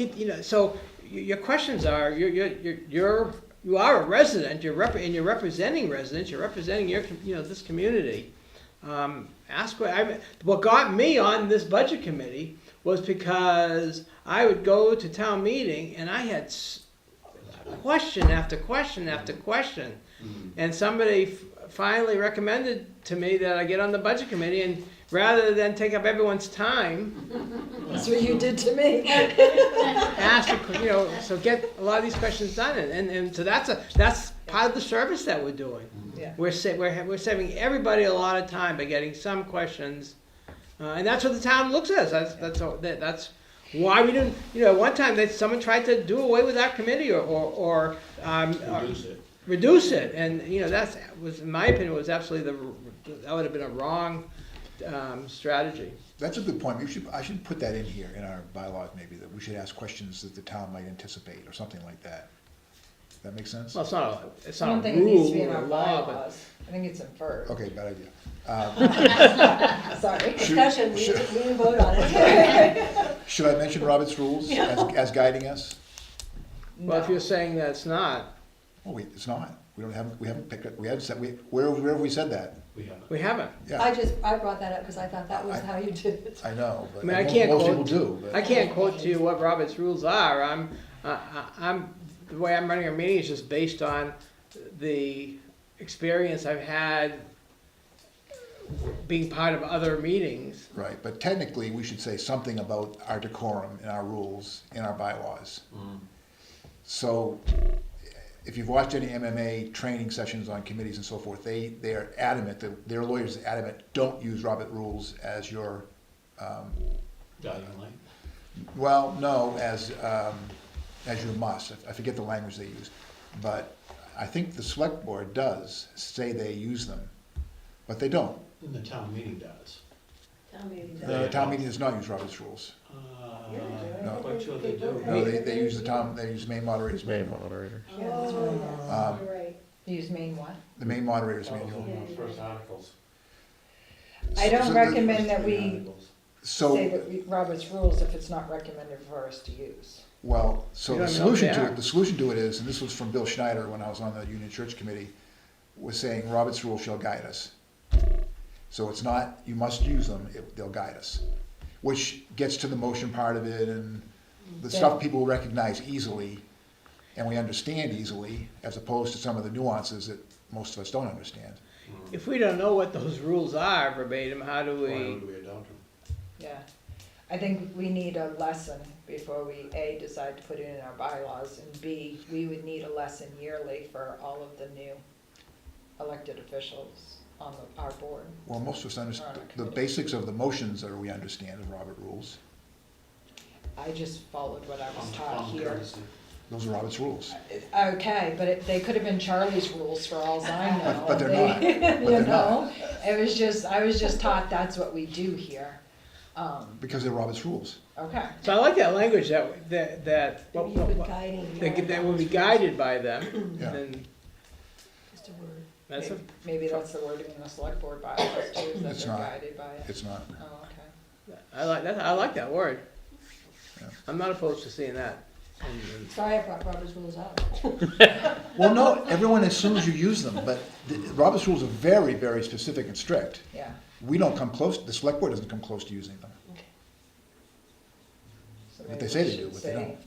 so your questions are, you are a resident, and you're representing residents, you're representing this community. What got me on this budget committee was because I would go to town meeting and I had question after question after question. And somebody finally recommended to me that I get on the budget committee, and rather than take up everyone's time, That's what you did to me. ask, so get a lot of these questions done, and so that's part of the service that we're doing. Yeah. We're saving everybody a lot of time by getting some questions, and that's what the town looks at. That's why we didn't. One time someone tried to do away with our committee or Reduce it. reduce it, and that was, in my opinion, was absolutely that would have been a wrong strategy. That's a good point. I should put that in here in our bylaws, maybe, that we should ask questions that the town might anticipate or something like that. That make sense? Well, it's I not don't a think it needs to be rule in or our law, but bylaws. I think it's inferred. Okay, bad idea. Sorry. Discussion, we didn't vote on it. Should I mention Robert's Rules as guiding us? well, if No. you're saying that's not, Oh, wait, it's not. We haven't picked it, we haven't said, where have we said that? We haven't. we haven't. Yeah, I brought that up because I thought that was how you did it. I know, I but mean, I can't most quote- people do, but. I can't quote to you what Robert's rules are. The way I'm running our meeting is just based on the experience I've had being part of other meetings. Right, but technically, we should say something about our decorum and our rules in our bylaws. So, if you've watched any MMA training sessions on committees and so forth, they are adamant, their lawyers are adamant, don't use Robert rules as your, Guiding light. well, no, as your must. I forget the language they use. But I think the select board does say they use them, but they don't. And the town meeting does. Town meeting. The town meeting does not use Robert's rules. I'm quite sure they do. No, they use they use main moderator's manual. moderator. Yeah, that's what I Um, You're right. Use main what? The main moderator's That was manual. one of the first articles. I So don't the- recommend that we Articles. say So, that Robert's rules if it's not recommended for us to use. well, so You the don't know if solution they to are. it, the solution to it is, and this was from Bill Schneider when I was on the Union Church Committee, was saying Robert's rules shall guide us. So it's not, you must use them, they'll guide us. Which gets to the motion part of it and the stuff people recognize easily and we understand easily, as opposed to some of the nuances that most of us don't understand. If we don't know what those rules are verbatim, how do Why we? would we adopt them? Yeah, I think we need a lesson before we, A, decide to put it in our bylaws, and B, we would need a lesson yearly for all of the new elected officials on our board. Well, most of us understand, Alright, the committee. basics of the motions that we understand of Robert rules. I just followed what I was On taught common here. courtesy. Those are Robert's rules. Okay, but they could have been Charlie's rules for all I know. But they're not. But You they're know, it was just, I was just taught that's what we do here. Because they're Robert's rules. Okay. So I like that language that Maybe you put guiding. that will be guided by them. Yeah. And Just a word. that's a, Maybe that's the wording in the select board bylaws too, is that It's they're not. guided by it. It's not. Oh, okay. I like that. I like that word. Yeah. I'm not opposed to seeing that. And Sorry I brought Robert's rules out. Well, no, everyone assumes you use them, but Robert's rules are very, very specific and strict. Yeah. We don't come close, the select board doesn't come close to using them. So What maybe they say we they do, should what they say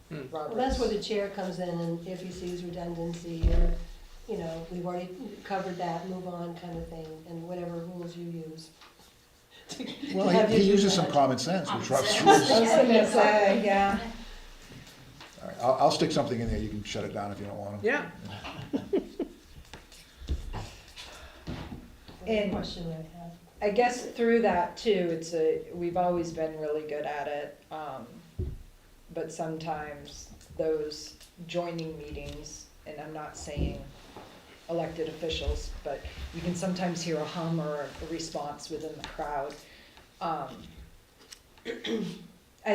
don't. Well, Robert's. that's where the chair comes in, and if he sees redundancy, or, you know, we've already covered that, move on kind of thing, and whatever rules you use. Well, Have he you uses used some that? common sense, which Robert's Common rules. I was gonna say, yeah. All right, I'll stick something in there, you can shut it down if you don't want to. yeah, Another And- question I have. I guess through that too, we've always been really good at it. But sometimes those joining meetings, and I'm not saying elected officials, but you can sometimes hear a hum or a response within the crowd. I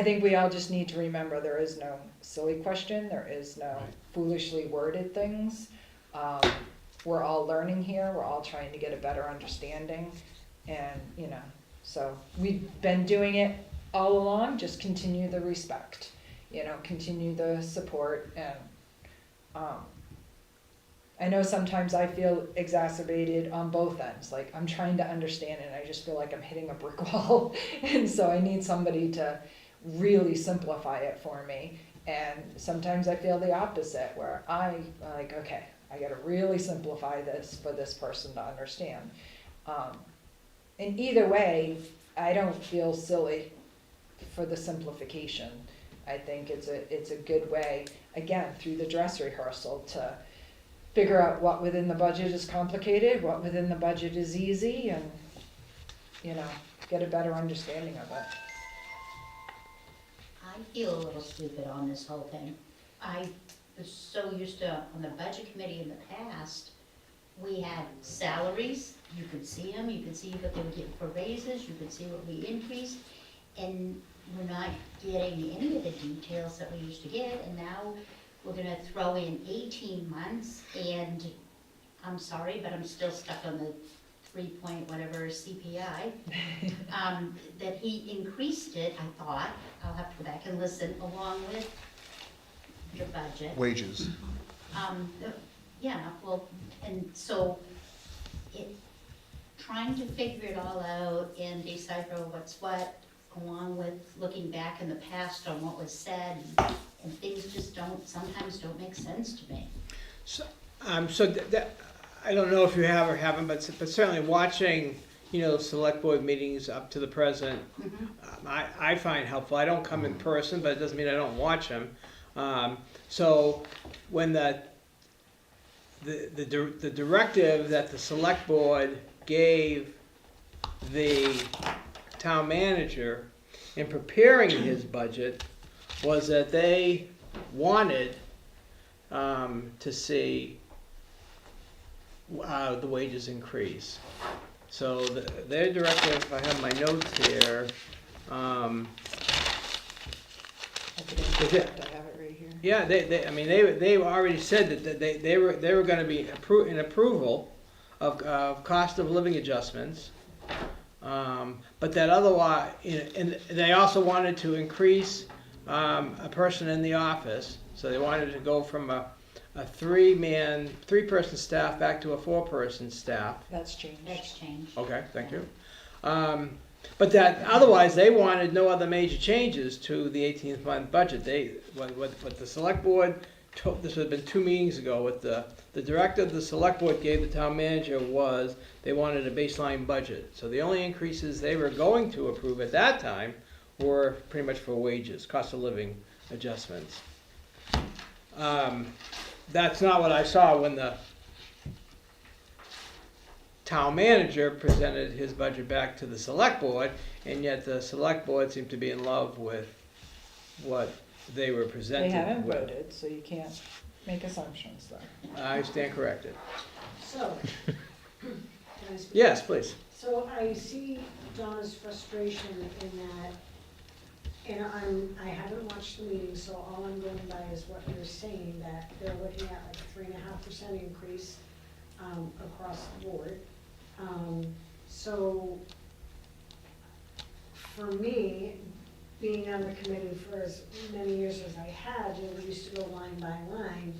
think we all just need to remember there is no silly question, there is no Right. foolishly worded things. We're all learning here, we're all trying to get a better understanding, and, you know, so we've been doing it all along, just continue the respect, you know, continue the support, and, I know sometimes I feel exacerbated on both ends, like, I'm trying to understand it, and I just feel like I'm hitting a brick wall, and so I need somebody to really simplify it for me, and sometimes I feel the opposite, where like, okay, I gotta really simplify this for this person to understand. And either way, I don't feel silly for the simplification. I think it's a good way, again, through the dress rehearsal, to figure out what within the budget is complicated, what within the budget is easy, and, you know, get a better understanding of it. I feel a little stupid on this whole thing. I was so used to, on the budget committee in the past, we had salaries, you could see them, you could see what they were getting for raises, you could see what we increased, and we're not getting any of the details that we used to get, and now we're gonna throw in 18 months, and I'm sorry, but I'm still stuck on the 3 point whatever CPI. That he increased it, I thought, I'll have to go back and listen, along with the budget. Wages. Yeah, well, and so trying to figure it all out and decipher what's what, along with looking back in the past on what was said, and things just sometimes don't make sense to me. so I don't know if you have or haven't, but certainly watching, you know, select board meetings up to the present, I find helpful. I don't come in person, but it doesn't mean I don't watch them. So when the directive that the select board gave the town manager in preparing his budget was that they wanted to see the wages increase. So their directive, if I have my notes here, I have it right here. yeah, they already said that they were gonna be in approval of cost of living adjustments. But that otherwise, and they also wanted to increase a person in the office. So they wanted to go from a a three-person staff back to a four-person staff. That's changed. That's changed. Okay, thank you. But that, otherwise, they wanted no other major changes to the 18th month budget. What the select board, this had been 2 meetings ago, what the directive the select board gave the town manager was they wanted a baseline budget. So the only increases they were going to approve at that time were pretty much for wages, cost of living adjustments. That's not what I saw when the town manager presented his budget back to the select board, and yet the select board seemed to be in love with what they were They presented haven't with. voted, so you can't make assumptions there. I stand corrected. So, can I speak? Yes, please. So I see Donna's frustration in that, and I haven't watched the meeting, so all I'm going by is what you're saying, that they're looking at like a 3.5% increase across the board. So for me, being on the committee for as many years as I had, we used to go line by line,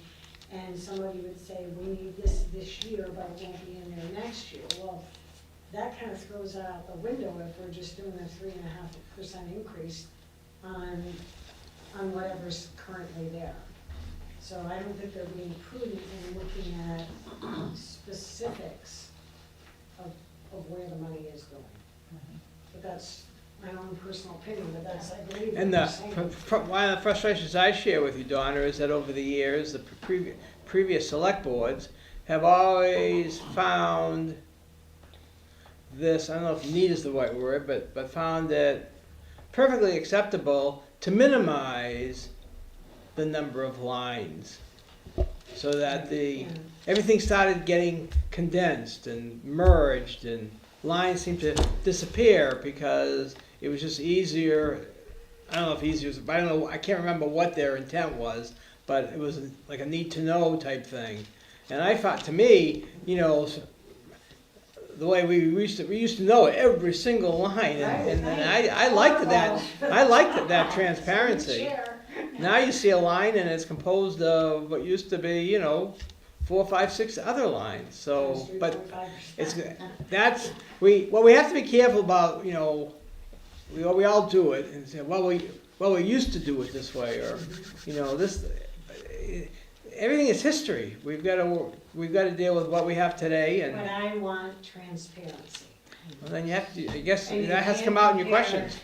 and somebody would say, we need this year, but it won't be in there next year. Well, that kind of throws it out the window if we're just doing a 3.5% increase on whatever's currently there. So I don't think they're being prudent in looking at specifics of where the money is going. But that's my own personal opinion, but that's, I believe, what And you're the, saying. one of the frustrations I share with you, Donna, is that over the years, the previous select boards have always found this, I don't know if neat is the right word, but found it perfectly acceptable to minimize the number of lines, so that everything started getting condensed and merged, and lines seemed to disappear because it was just easier. I don't know if easier, but I don't know. I can't remember what their intent was, but it was like a need to know type thing. And I thought, to me, the way we used to know every single line, and I liked that. I liked that transparency. Now you see a line and it's composed of what used to be, 4, 5, 6 other lines. So, but what we have to be careful about. We all do it and say, well, we used to do it this way, or this. Everything is history. We've got to deal with what we have today, and But I want transparency. well, then you have to. I guess And you that has to can't come out in your compare questions.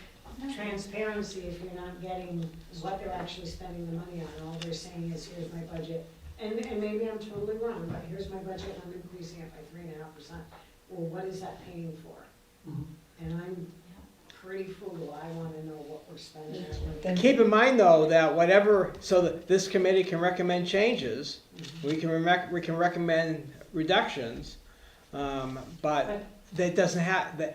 Transparency if you're not getting what they're actually spending the money on. All they're saying is, here's my budget. And maybe I'm totally wrong, but here's my budget and I'm increasing it by 3.5%. Well, what is that paying for? And I'm pretty frugal. I wanna know what we're spending. Then Keep in mind, though, that so that this committee can recommend changes, we can recommend reductions, but that doesn't have,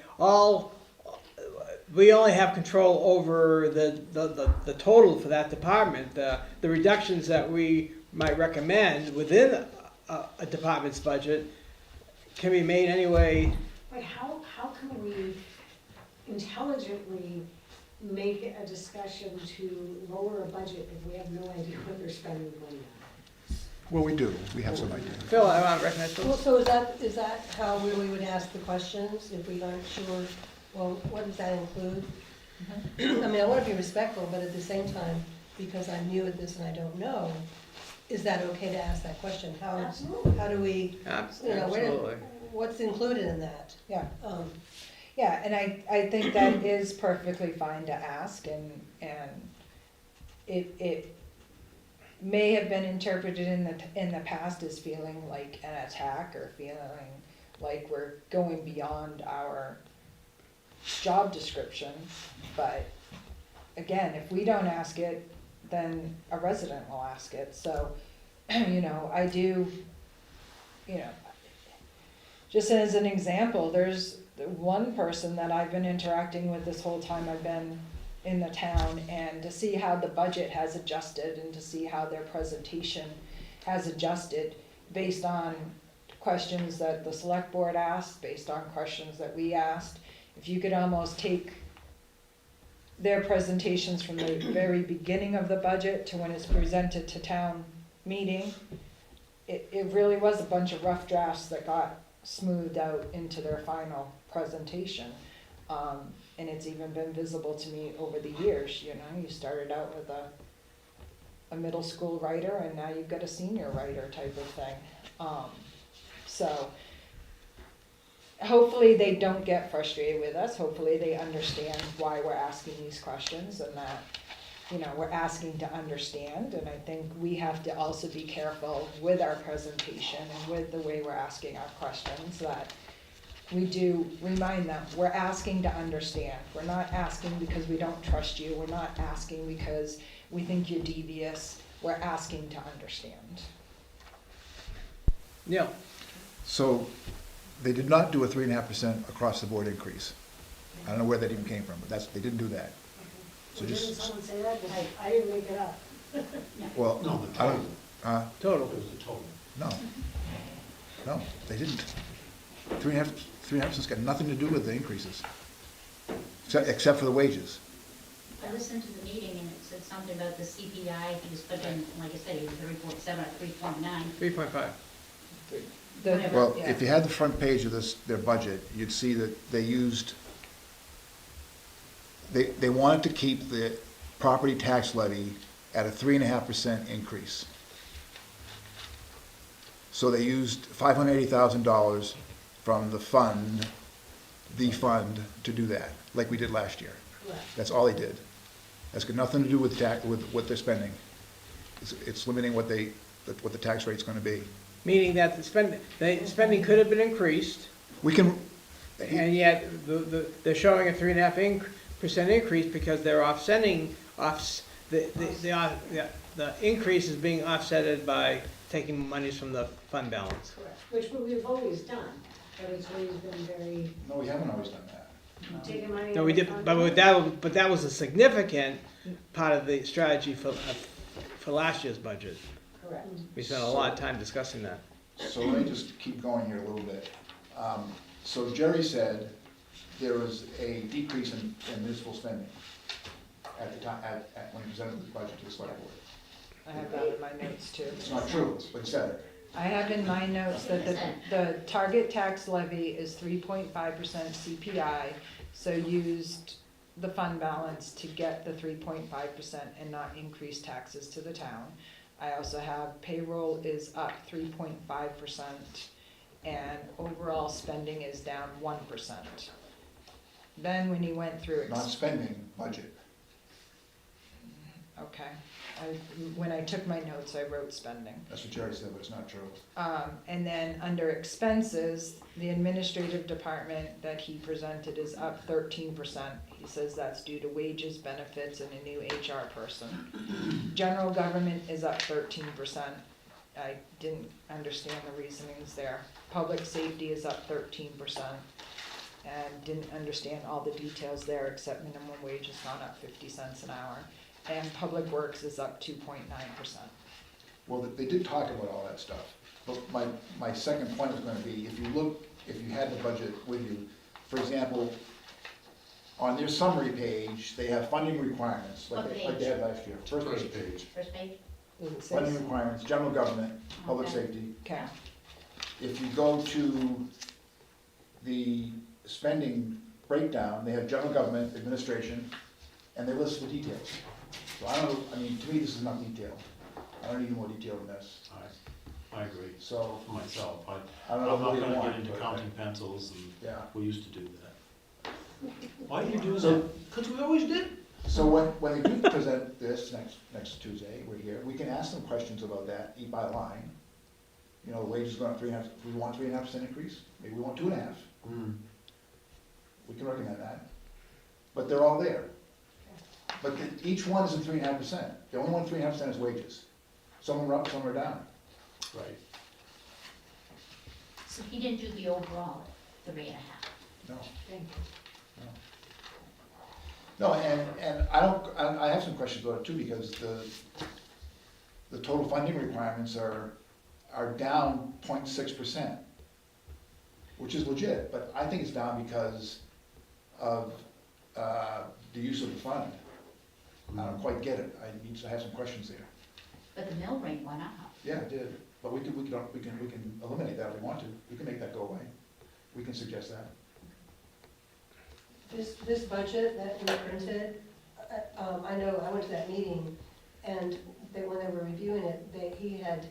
we only have control over the total for that department. The reductions that we might recommend within a department's budget can be made anyway. But how can we intelligently make a discussion to lower a budget if we have no idea what they're spending the money on? Well, we do, we have some idea. Phil, I want to recognize Phil. Well, so is that how we would ask the questions if we aren't sure? Well, what does that include? I mean, I want to be respectful, but at the same time, because I'm new at this and I don't know, is that okay to ask that question? Absolutely. How do we, Absolutely. what's included in that? Yeah. Um, Yeah, and I think that is perfectly fine to ask, and it may have been interpreted in the past as feeling like an attack, or feeling like we're going beyond our job description, but again, if we don't ask it, then a resident will ask it. So, I do, just as an example, there's one person that I've been interacting with this whole time I've been in the town, and to see how the budget has adjusted and to see how their presentation has adjusted based on questions that the select board asked, based on questions that we asked. If you could almost take their presentations from the very beginning of the budget to when it's presented to town meeting, it really was a bunch of rough drafts that got smoothed out into their final presentation. And it's even been visible to me over the years, you know, you started out with a middle school writer and now you've got a senior writer type of thing. So hopefully they don't get frustrated with us. Hopefully they understand why we're asking these questions and that, you know, we're asking to understand. And I think we have to also be careful with our presentation and with the way we're asking our questions, that we do remind them, we're asking to understand. We're not asking because we don't trust you. We're not asking because we think you're devious. We're asking to understand. Neil? So they did not do a 3.5% across the board increase. I don't know where that even came from, but they didn't do that. So Didn't just, someone say that? I didn't make it up. well, No, the I total. don't, Total. It was the total. no, they didn't. 3.5%'s got nothing to do with the increases, except for the wages. I listened to the meeting and it said something about the CPI, he was put in, like I said, he was 3.7 or 3.9. 3.5. Whatever. Well, Yeah. if you had the front page of their budget, you'd see that they used, they wanted to keep the property tax levy at a 3.5% increase. So they used $580,000 from the fund to do that, like we did last year. Correct. That's all they did. That's got nothing to do with with what they're spending. It's limiting what the tax rate's gonna be. Meaning that the spending could have been increased, We can, and yet they're showing a 3.5% increase because they're offsetting, the increase is being offsetted by taking monies from the fund balance. Correct. Which we've always done, but it's always been very, no, we haven't always done that. taking money. No, we did, but that was a significant part of the strategy for last year's budget. Correct. We spent a lot of time discussing that. So let me just keep going here a little bit. So Jerry said there was a decrease in municipal spending at the time, when he presented the budget to the select board. I have that in my notes too. It's not true, but he said it. I have in my notes that the target tax levy is 3.5% CPI, so used the fund balance to get the 3.5% and not increase taxes to the town. I also have payroll is up 3.5% and overall spending is down 1%. Then when he went through, Not spending, budget. okay, when I took my notes, I wrote spending. That's what Jerry said, but it's not true. And then under expenses, the administrative department that he presented is up 13%. He says that's due to wages, benefits, and a new HR person. General government is up 13%. I didn't understand the reasonings there. Public safety is up 13%. And didn't understand all the details there, except minimum wage has gone up 50 cents an hour. And public works is up 2.9%. Well, they did talk about all that stuff. But my second point was gonna be, if you had the budget with you, for example, on their summary page, they have funding requirements, like they had last year. First page. First page? Does it say? Funding requirements, general government, public Okay. safety. Okay. If you go to the spending breakdown, they have general government, administration, and they list the details. So I don't know, I mean, to me, this is enough detail. I don't need more detail than this. I agree. So, For myself, I I'm don't know not what you gonna want, get into but- counting pencils, and Yeah. we used to do that. Why do you do that? Because we always did. So when they do present this next Tuesday, we're here, we can ask them questions about that, eat by line. You know, the wages going up 3.5%, we want 3.5% increase, maybe we want 2.5%. We can recommend that. But they're all there. But each one isn't 3.5%. The only one 3.5% is wages. Some are up, some are down. Right. So he didn't do the overall 3.5. No. Thank you. No, and I have some questions about it too, because the total funding requirements are down 0.6%, which is legit, but I think it's down because of the use of the fund. I don't quite get it, I have some questions there. But the mill rate went up. Yeah, it did. But we can eliminate that if we want to. We can make that go away. We can suggest that. This budget that we printed, I know, I went to that meeting, and when they were reviewing it, he had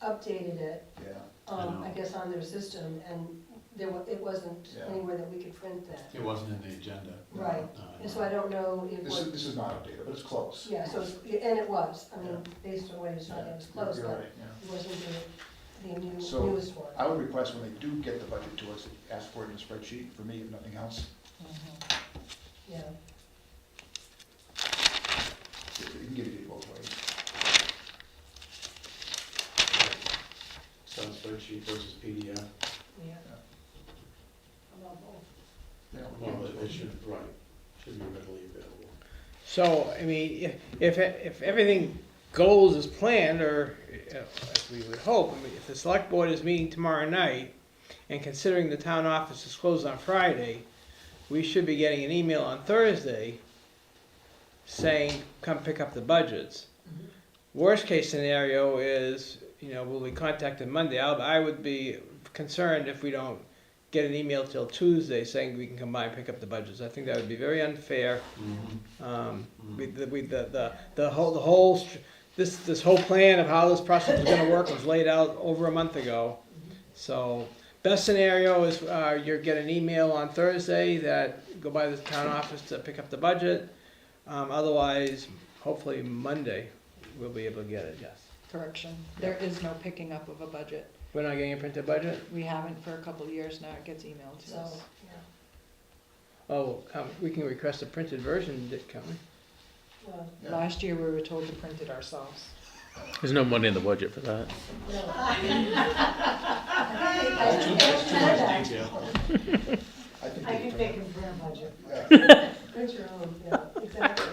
updated it, Yeah. I guess on their system, and it wasn't Yeah. anywhere that we could print that. It wasn't in the agenda. Right, and so I don't know if, This is not updated, but it's close. yeah, so, and it was, I mean, based on what he was talking, it was close, You're but right, yeah. it wasn't the So, newest one. I would request when they do get the budget to us, ask for it in a spreadsheet, for me, if nothing else. Yeah, You can get it both ways. Excel spreadsheet versus PDF. yeah. About both. Yeah, Well, it should, right, should be readily available. So, I mean, if everything goes as planned, or as we would hope, I mean, if the select board is meeting tomorrow night, and considering the town office is closed on Friday, we should be getting an email on Thursday saying, come pick up the budgets. Worst case scenario is, we'll be contacted Monday. I would be concerned if we don't get an email till Tuesday saying we can come by and pick up the budgets. I think that would be very unfair. This whole plan of how this process is gonna work was laid out over a month ago. So, best scenario is, you get an email on Thursday that go by the town office to pick up the budget. Otherwise, hopefully Monday, we'll be able to get it, yes. Correction, there is no picking up of a budget. We're not getting a printed budget? We haven't for a couple of years now, it gets emailed to So, us. yeah, Oh, we can request a printed version, can't we? well, Yeah. Last year, we were told to print it ourselves. There's no money in the budget for that. no. That's too much detail. I think I think they can print a budget. Yeah. Print your own, yeah, exactly.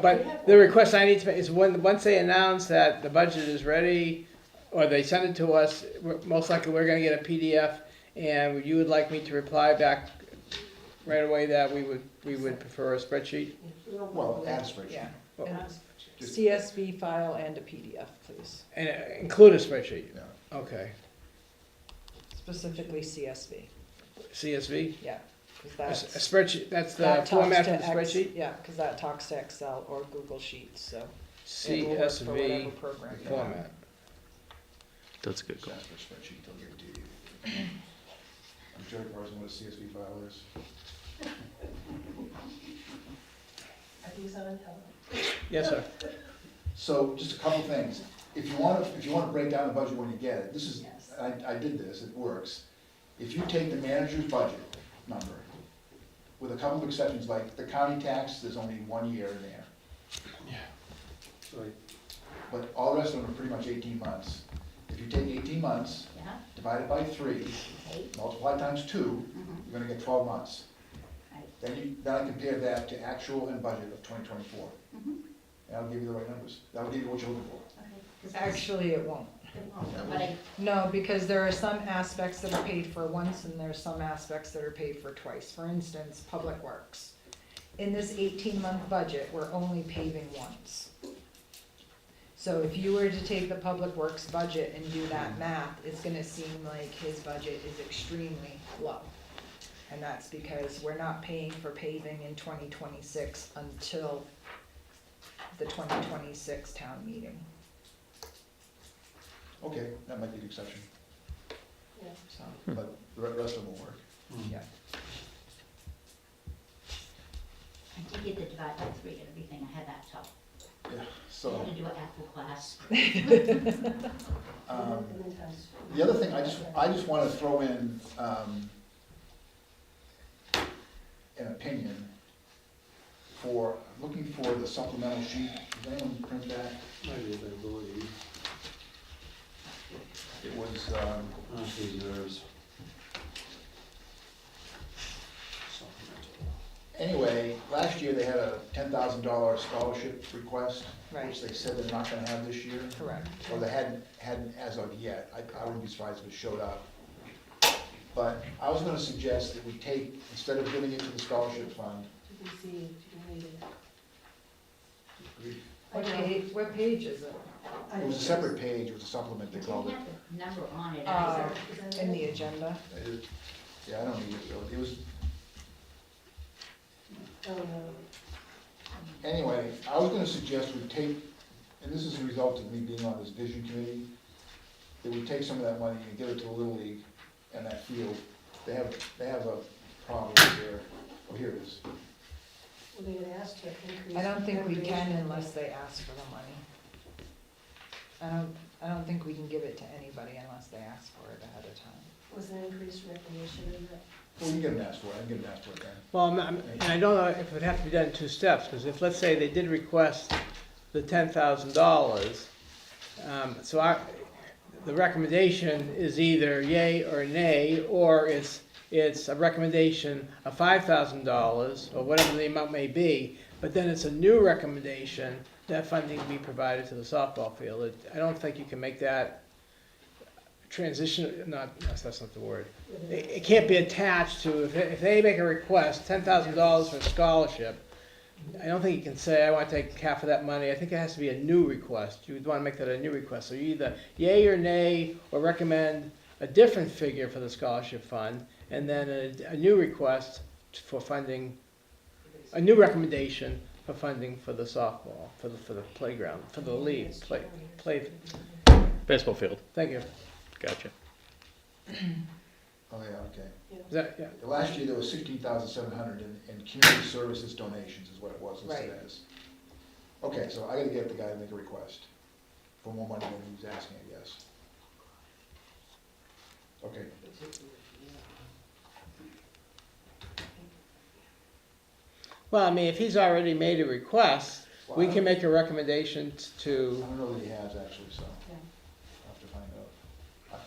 But the request I need to make is once they announce that the budget is ready, or they send it to us, most likely we're gonna get a PDF, and you would like me to reply back right away that we would prefer a spreadsheet? Well, add a spreadsheet. Yeah, Well, and Just- CSV file and a PDF, please, And include a spreadsheet? Yeah. Okay. specifically CSV, CSV? yeah, because A that's. spreadsheet, that's the that talks format for to the X- spreadsheet? Yeah, because that talks to Excel or Google Sheets, so it will work for whatever CSV program you format. That's a good call. Ask for a spreadsheet, they'll give it to you. I'm sure everybody knows what a CSV file is. Are these on? Yes, sir. So, just a couple things. If you wanna break down the budget when you get it, this is, Yes. I did this, it works. If you take the manager's budget number, with a couple of exceptions, like the county tax, there's only 1 year in there. Right. But all the rest of them are pretty much 18 months. If you take 18 months, Yeah, divide it by 3, okay, multiply times 2, you're gonna get 12 months. right. Then I compare that to actual and budget of 2024. Mhm. And I'll give you the right numbers. That'll give you what you're looking for. Okay, 'cause that's- Actually, it won't. But I, No, because there are some aspects that are paid for once and there's some aspects that are paid for twice. For instance, Public Works. In this 18-month budget, we're only paving once. So if you were to take the Public Works budget and do that math, it's gonna seem like his budget is extremely low. And that's because we're not paying for paving in 2026 until the 2026 town meeting, Okay, that might be the exception, so, but the rest of them will work. yeah. I did get the divide by 3 and everything, I had that tough. Yeah, I so, had to do an apple class. the other thing, I just wanna throw in, an opinion looking for the supplemental sheet. Does anyone print that? Might be availability, It was, reserves. Supplemental. anyway, last year they had a $10,000 scholarship request, which Right. they said they're not gonna have this year. Correct. Or they hadn't as of yet. I wouldn't be surprised if it showed up. But I was gonna suggest that we take, instead of giving it to the scholarship fund, You can see, if you can read it. What page is it? I It was a think separate page, it was a supplement, they It called didn't it. have the number on it Uh, either. Is that In it? the agenda. Yeah, I don't need it, though. It was, Oh, no. anyway, I was gonna suggest we take, and this is a result of me being on this vision committee, that we take some of that money and give it to the Little League and that field. They have a problem there. Oh, here it is. Well, they had asked to increase. I don't think we can recreation. unless they ask for the money. I don't think we can give it to anybody unless they ask for it ahead of time. Was there increased recreation in that? Well, you can get an ask for it, I can get an ask for it then. Well, and I don't know if it would have to be done in two steps, because if, let's say, they did request the $10,000, so the recommendation is either yay or nay, or it's a recommendation of $5,000, or whatever the amount may be, but then it's a new recommendation that funding be provided to the softball field. I don't think you can make that transition, that's not the word. It can't be attached to, if they make a request, $10,000 for a scholarship, I don't think you can say, I want to take half of that money. I think it has to be a new request. You would want to make that a new request. So you either yay or nay, or recommend a different figure for the scholarship fund, and then a new request for funding, a new recommendation for funding for the softball, for the playground, for the league, play. Baseball field. Thank you. Gotcha. Oh, yeah, okay. Is that, yeah. Last year, there was 16,700 in community services donations is what it was listed Right. as. Okay, so I gotta get the guy to make a request for more money than he was asking, I guess. Okay. Well, I mean, if he's already made a request, Well, we I can make a recommendation I to, don't know that he has actually, so Yeah. I'll have to find out.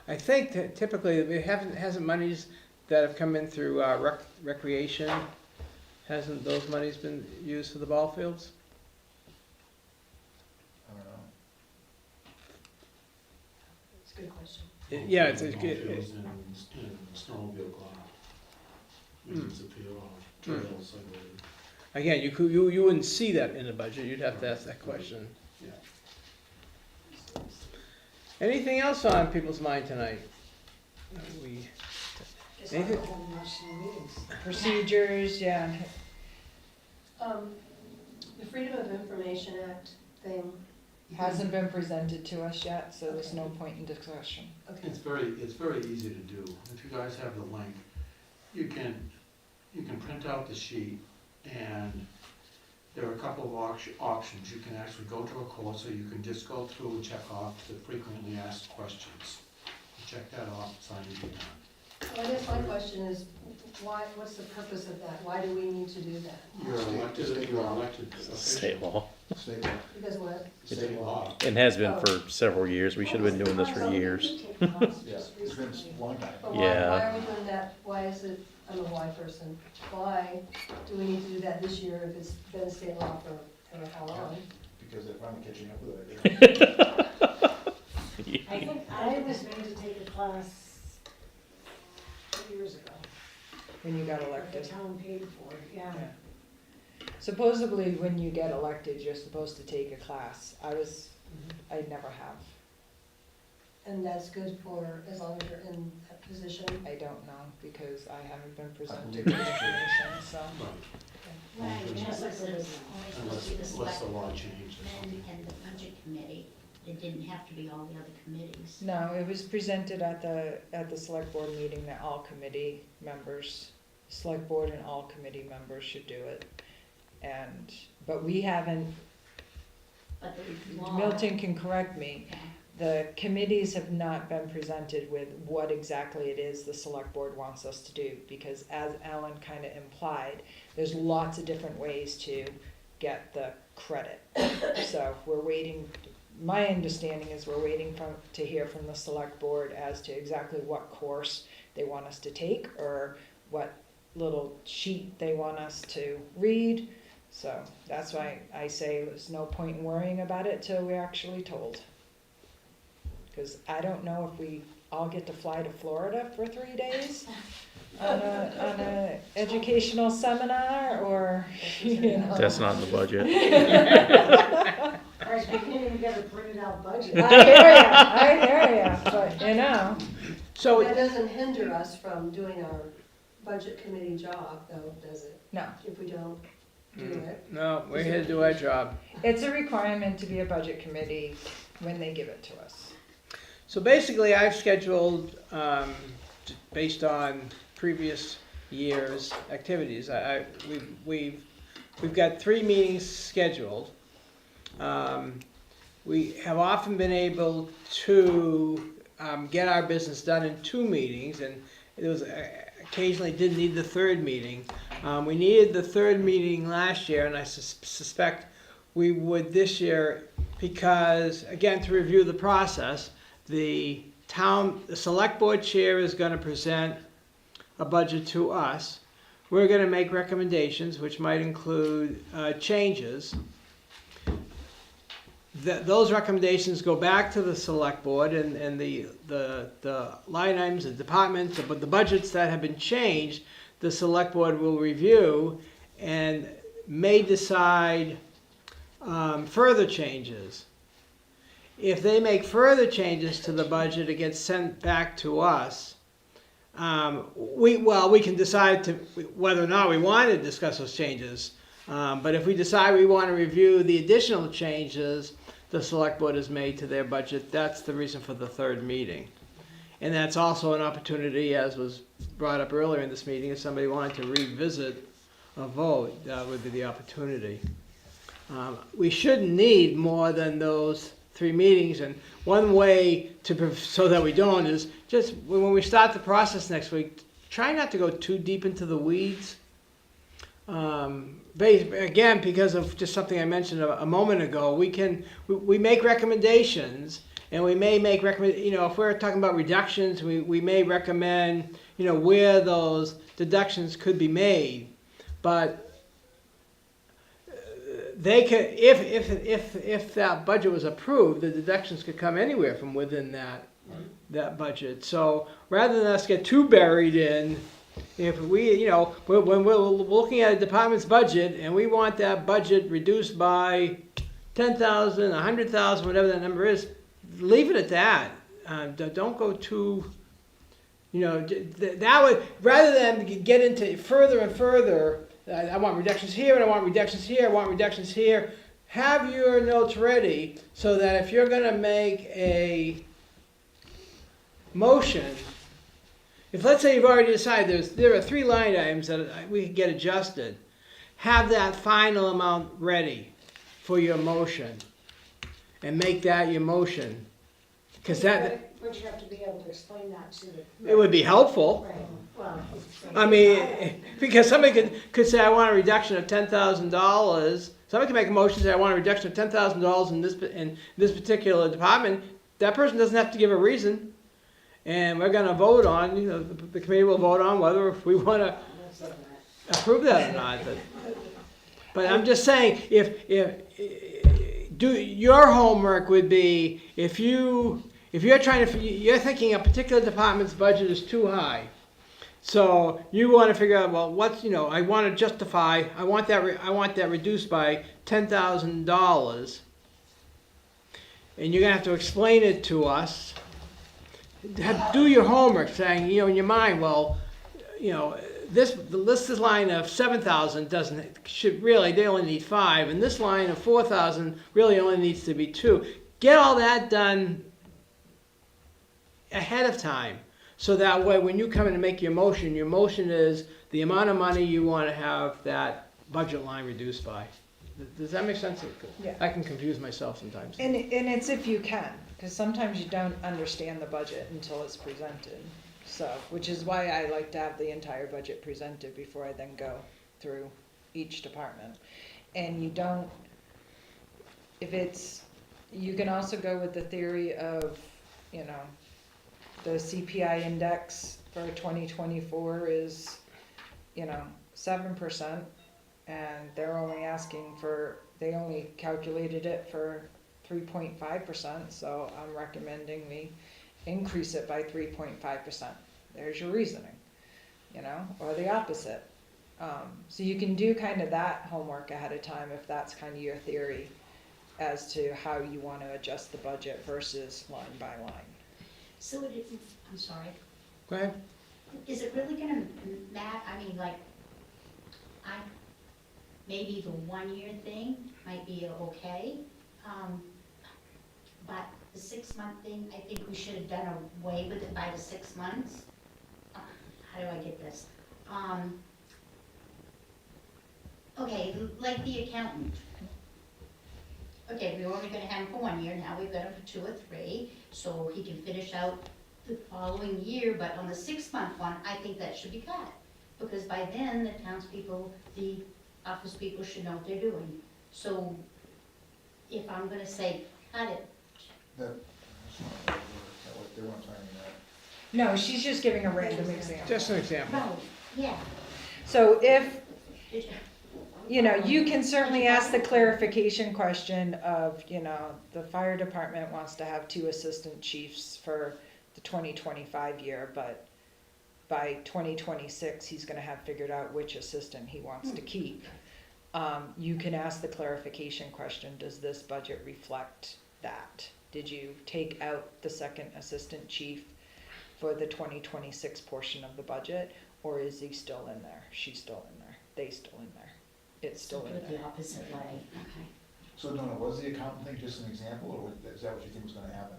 I think that typically, it hasn't monies that have come in through recreation, hasn't those monies been used for the ball fields? I don't know. It's a good question. Yeah, it's Golf good. fields and snowmobile club. Means appeal of trails, I believe. Again, you wouldn't see that in the budget, you'd have to ask that question. Yeah. Anything else on people's mind tonight? We, Guess I Anything- don't hold much in meetings. Procedures, yeah. The Freedom of Information Act thing. Hasn't been presented to us yet, so there's no point in discussion. Okay. It's very easy to do. If you guys have the link, you can print out the sheet, and there are a couple of options. You can actually go to a course, or you can just go through and check off the frequently asked questions. Check that off, sign it, you're done. Well, I guess my question is, why, what's the purpose of that? Why do we need to do that? You're elected State official. law. State law. Because what? State law. It has been for several years. We should have been doing this for years. Yeah, it's been a long time. But Yeah. why are we doing that? Why is it, I'm a why person. Why do we need to do that this year if it's been state law for ever how long? Because they're finally catching up with it. I think I was made to take a class 2 years ago, When you got that the elected. town paid for, yeah. Supposedly, when you get elected, you're supposed to take a class. I never have. And that's good for, as long as you're in that position. I don't know, because I haven't been presented believe with that's true. information, so. Right, and it was only supposed to be the Unless the select law board changed or something. and the budget committee. It didn't have to be all the other committees. No, it was presented at the select board meeting that all committee members, select board and all committee members should do it. But we haven't, But the law. Milton can correct me, Yeah. the committees have not been presented with what exactly it is the select board wants us to do, because as Alan kind of implied, there's lots of different ways to get the credit. So we're waiting, my understanding is we're waiting to hear from the select board as to exactly what course they want us to take, or what little sheet they want us to read. So that's why I say there's no point in worrying about it till we're actually told. Because I don't know if we all get to fly to Florida for 3 days on a educational seminar, or, you know. That's not in the budget. Christ, we can't even get a printed out budget. I hear ya, but you know. So, That doesn't hinder us from doing our budget committee job, though, does it? No, If we don't do it. no, we're here to do our job. it's a requirement to be a budget committee when they give it to us. So basically, I've scheduled, based on previous years' activities, we've got 3 meetings scheduled. We have often been able to get our business done in 2 meetings, and it was occasionally did need the 3rd meeting. We needed the 3rd meeting last year, and I suspect we would this year because, again, to review the process, the select board chair is going to present a budget to us. We're going to make recommendations, which might include changes. Those recommendations go back to the select board, and the line items, the departments, but the budgets that have been changed, the select board will review and may decide further changes. If they make further changes to the budget, it gets sent back to us. We can decide whether or not we want to discuss those changes. But if we decide we want to review the additional changes the select board has made to their budget, that's the reason for the 3rd meeting. And that's also an opportunity, as was brought up earlier in this meeting, if somebody wanted to revisit a vote, that would be the opportunity. We shouldn't need more than those 3 meetings, and one way so that we don't is just when we start the process next week, try not to go too deep into the weeds. Again, because of just something I mentioned a moment ago, we make recommendations, and we may make if we're talking about reductions, we may recommend where those deductions could be made, but they could, if that budget was approved, the deductions could come anywhere from within that budget. So rather than us get too buried in, if we, when we're looking at a department's budget and we want that budget reduced by 10,000, 100,000, whatever that number is, leave it at that. Don't go too, that would, rather than get into further and further, I want reductions here, and I want reductions here, I want reductions here. Have your notes ready so that if you're going to make a motion, if let's say you've already decided there are 3 line items that we can get adjusted, have that final amount ready for your motion and make that your motion. Because But you have to be able to explain that to the. it would be helpful. Right, well. I mean, because somebody could say, I want a reduction of $10,000. Somebody can make a motion and say, I want a reduction of $10,000 in this particular department. That person doesn't have to give a reason. And we're going to vote on, the committee will vote on whether we want to approve that or not. But I'm just saying, your homework would be, if you're you're thinking a particular department's budget is too high. So you want to figure out, well, I want to justify, I want that reduced by $10,000. And you're going to have to explain it to us. Do your homework, saying, in your mind, well, this line of 7,000 they only need 5, and this line of 4,000 really only needs to be 2. Get all that done ahead of time, so that way when you come in and make your motion is the amount of money you want to have that budget line reduced by. Does that make sense? Yeah. I can confuse myself sometimes. And it's if you can, because sometimes you don't understand the budget until it's presented. So, which is why I like to have the entire budget presented before I then go through each department. And you can also go with the theory of, the CPI index for 2024 is, 7%. And they're only they only calculated it for 3.5%, so I'm recommending we increase it by 3.5%. There's your reasoning, or the opposite. So you can do kind of that homework ahead of time if that's kind of your theory as to how you wanna adjust the budget versus line by line. So it is, I'm sorry, Go ahead. is it really gonna I mean, like, maybe the 1 year thing might be okay, but the 6 month thing, I think we should have done away with it by the 6 months. How do I get this? Okay, like the accountant. Okay, we were only gonna have him for 1 year, now we've got him for 2 or 3, so he can finish out the following year, but on the 6 month one, I think that should be cut. Because by then, the townspeople, the office people should know what they're doing. So if I'm gonna say, cut it, They weren't signing that. No, she's just giving a random example. Just an example. no, yeah. So if, you know, you can certainly ask the clarification question of, you know, the fire department wants to have 2 assistant chiefs for the 2025 year, but by 2026, he's gonna have figured out which assistant he wants to keep. You can ask the clarification question, does this budget reflect that? Did you take out the second assistant chief for the 2026 portion of the budget? Or is he still in there? She's still in there. They still in there. It's still in Do it there. the opposite way, okay. So Donna, was the accountant thing just an example, or is that what you think was gonna happen?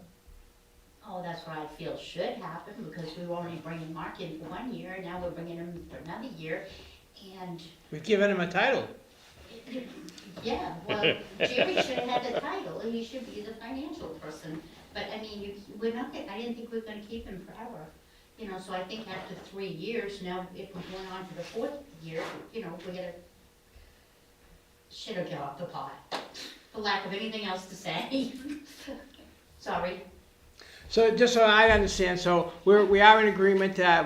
Oh, that's what I feel should happen, because we were only bringing Mark in for 1 year, and now we're bringing him for another year, and, We've given him a title. yeah, well, Jerry should have had the title, and he should be the financial person, but I mean, we're not, I didn't think we were gonna keep him forever. You know, so I think after 3 years, now if we're going on to the 4th year, you know, we gotta shit or get off the pot, for lack of anything else to say. Sorry. So just so I understand, so we are in agreement that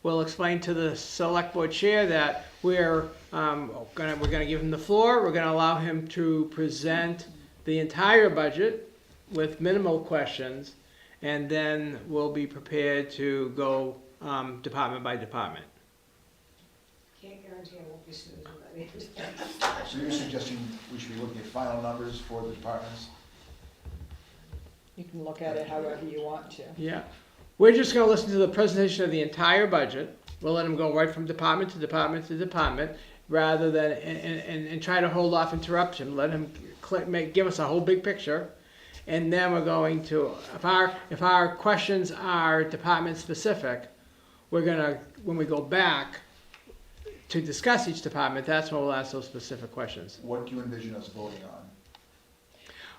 we'll explain to the select board chair that we're gonna give him the floor, we're gonna allow him to present the entire budget with minimal questions, and then we'll be prepared to go department by department. Can't guarantee I won't be snoozing by the end of the day. So you're suggesting we should be looking at final numbers for the departments? You can look at it however you want to. Yeah, we're just gonna listen to the presentation of the entire budget. We'll let him go right from department to department to department, rather than, and try to hold off, interrupt him, let him give us a whole big picture. And then we're going to, if our questions are department specific, we're gonna, when we go back to discuss each department, that's when we'll ask those specific questions. What do you envision us voting on?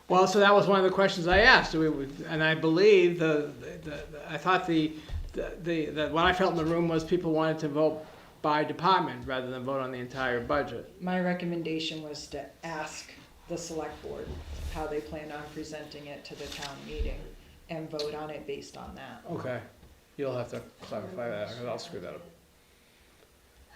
Well, so that was one of the questions I asked, and I believe I thought what I felt in the room was people wanted to vote by department rather than vote on the entire budget. My recommendation was to ask the select board how they plan on presenting it to the town meeting and vote on it based on that. Okay, you'll have to clarify that, because I'll screw that up.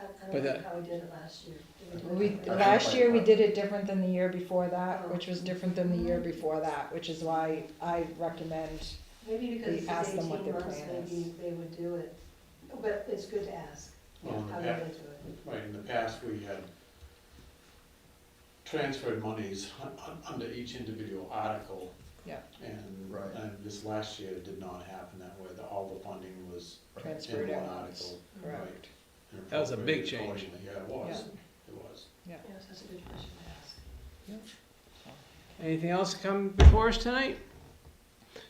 I But don't know how we did it last year. Did we do it We, like last year, we did it different than the year before that, which was different than the year before that, which is why I recommend, Maybe because we it's ask them what 18 their months, plan is. maybe they would do it. But it's good to ask Well, in the how they're past- gonna do it. Right, in the past, we had transferred monies under each individual article. Yeah. And, Right. and this last year it did not happen that way, all the funding was transferred in one out. article. Correct. Right, and That was a big appropriated change. accordingly. Yeah, it was, Yeah. it was. Yes, that's a good question to ask. Anything else come before us tonight?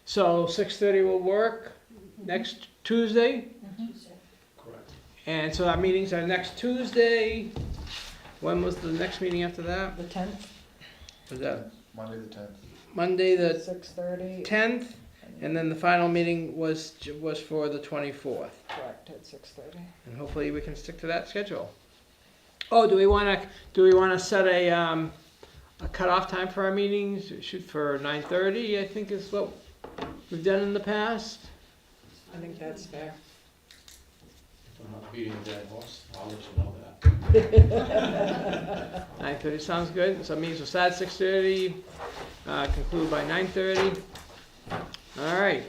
So 6:30 will work next Tuesday, Tuesday. Correct. and so our meetings are next Tuesday. When was the next meeting after that? The 10th, Was that Monday the 10th. Monday the 6:30. 10th? And then the final meeting was for the 24th. Correct, at 6:30. And hopefully we can stick to that schedule. Oh, do we wanna set a cutoff time for our meetings? Shoot for 9:30, I think is what we've done in the past. I think that's fair. If I'm not beating a dead horse, I'll let you know that. 9:30 sounds good. So it means we'll start at 6:30, conclude by 9:30. All right.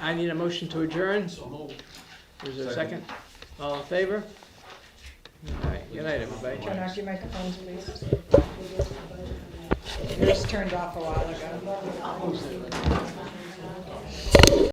I need a motion to adjourn. So moved. Is there a second? All in favor? All right, good night, everybody. Turn off your microphones, please. They go to the budget. Yours turned off a while ago.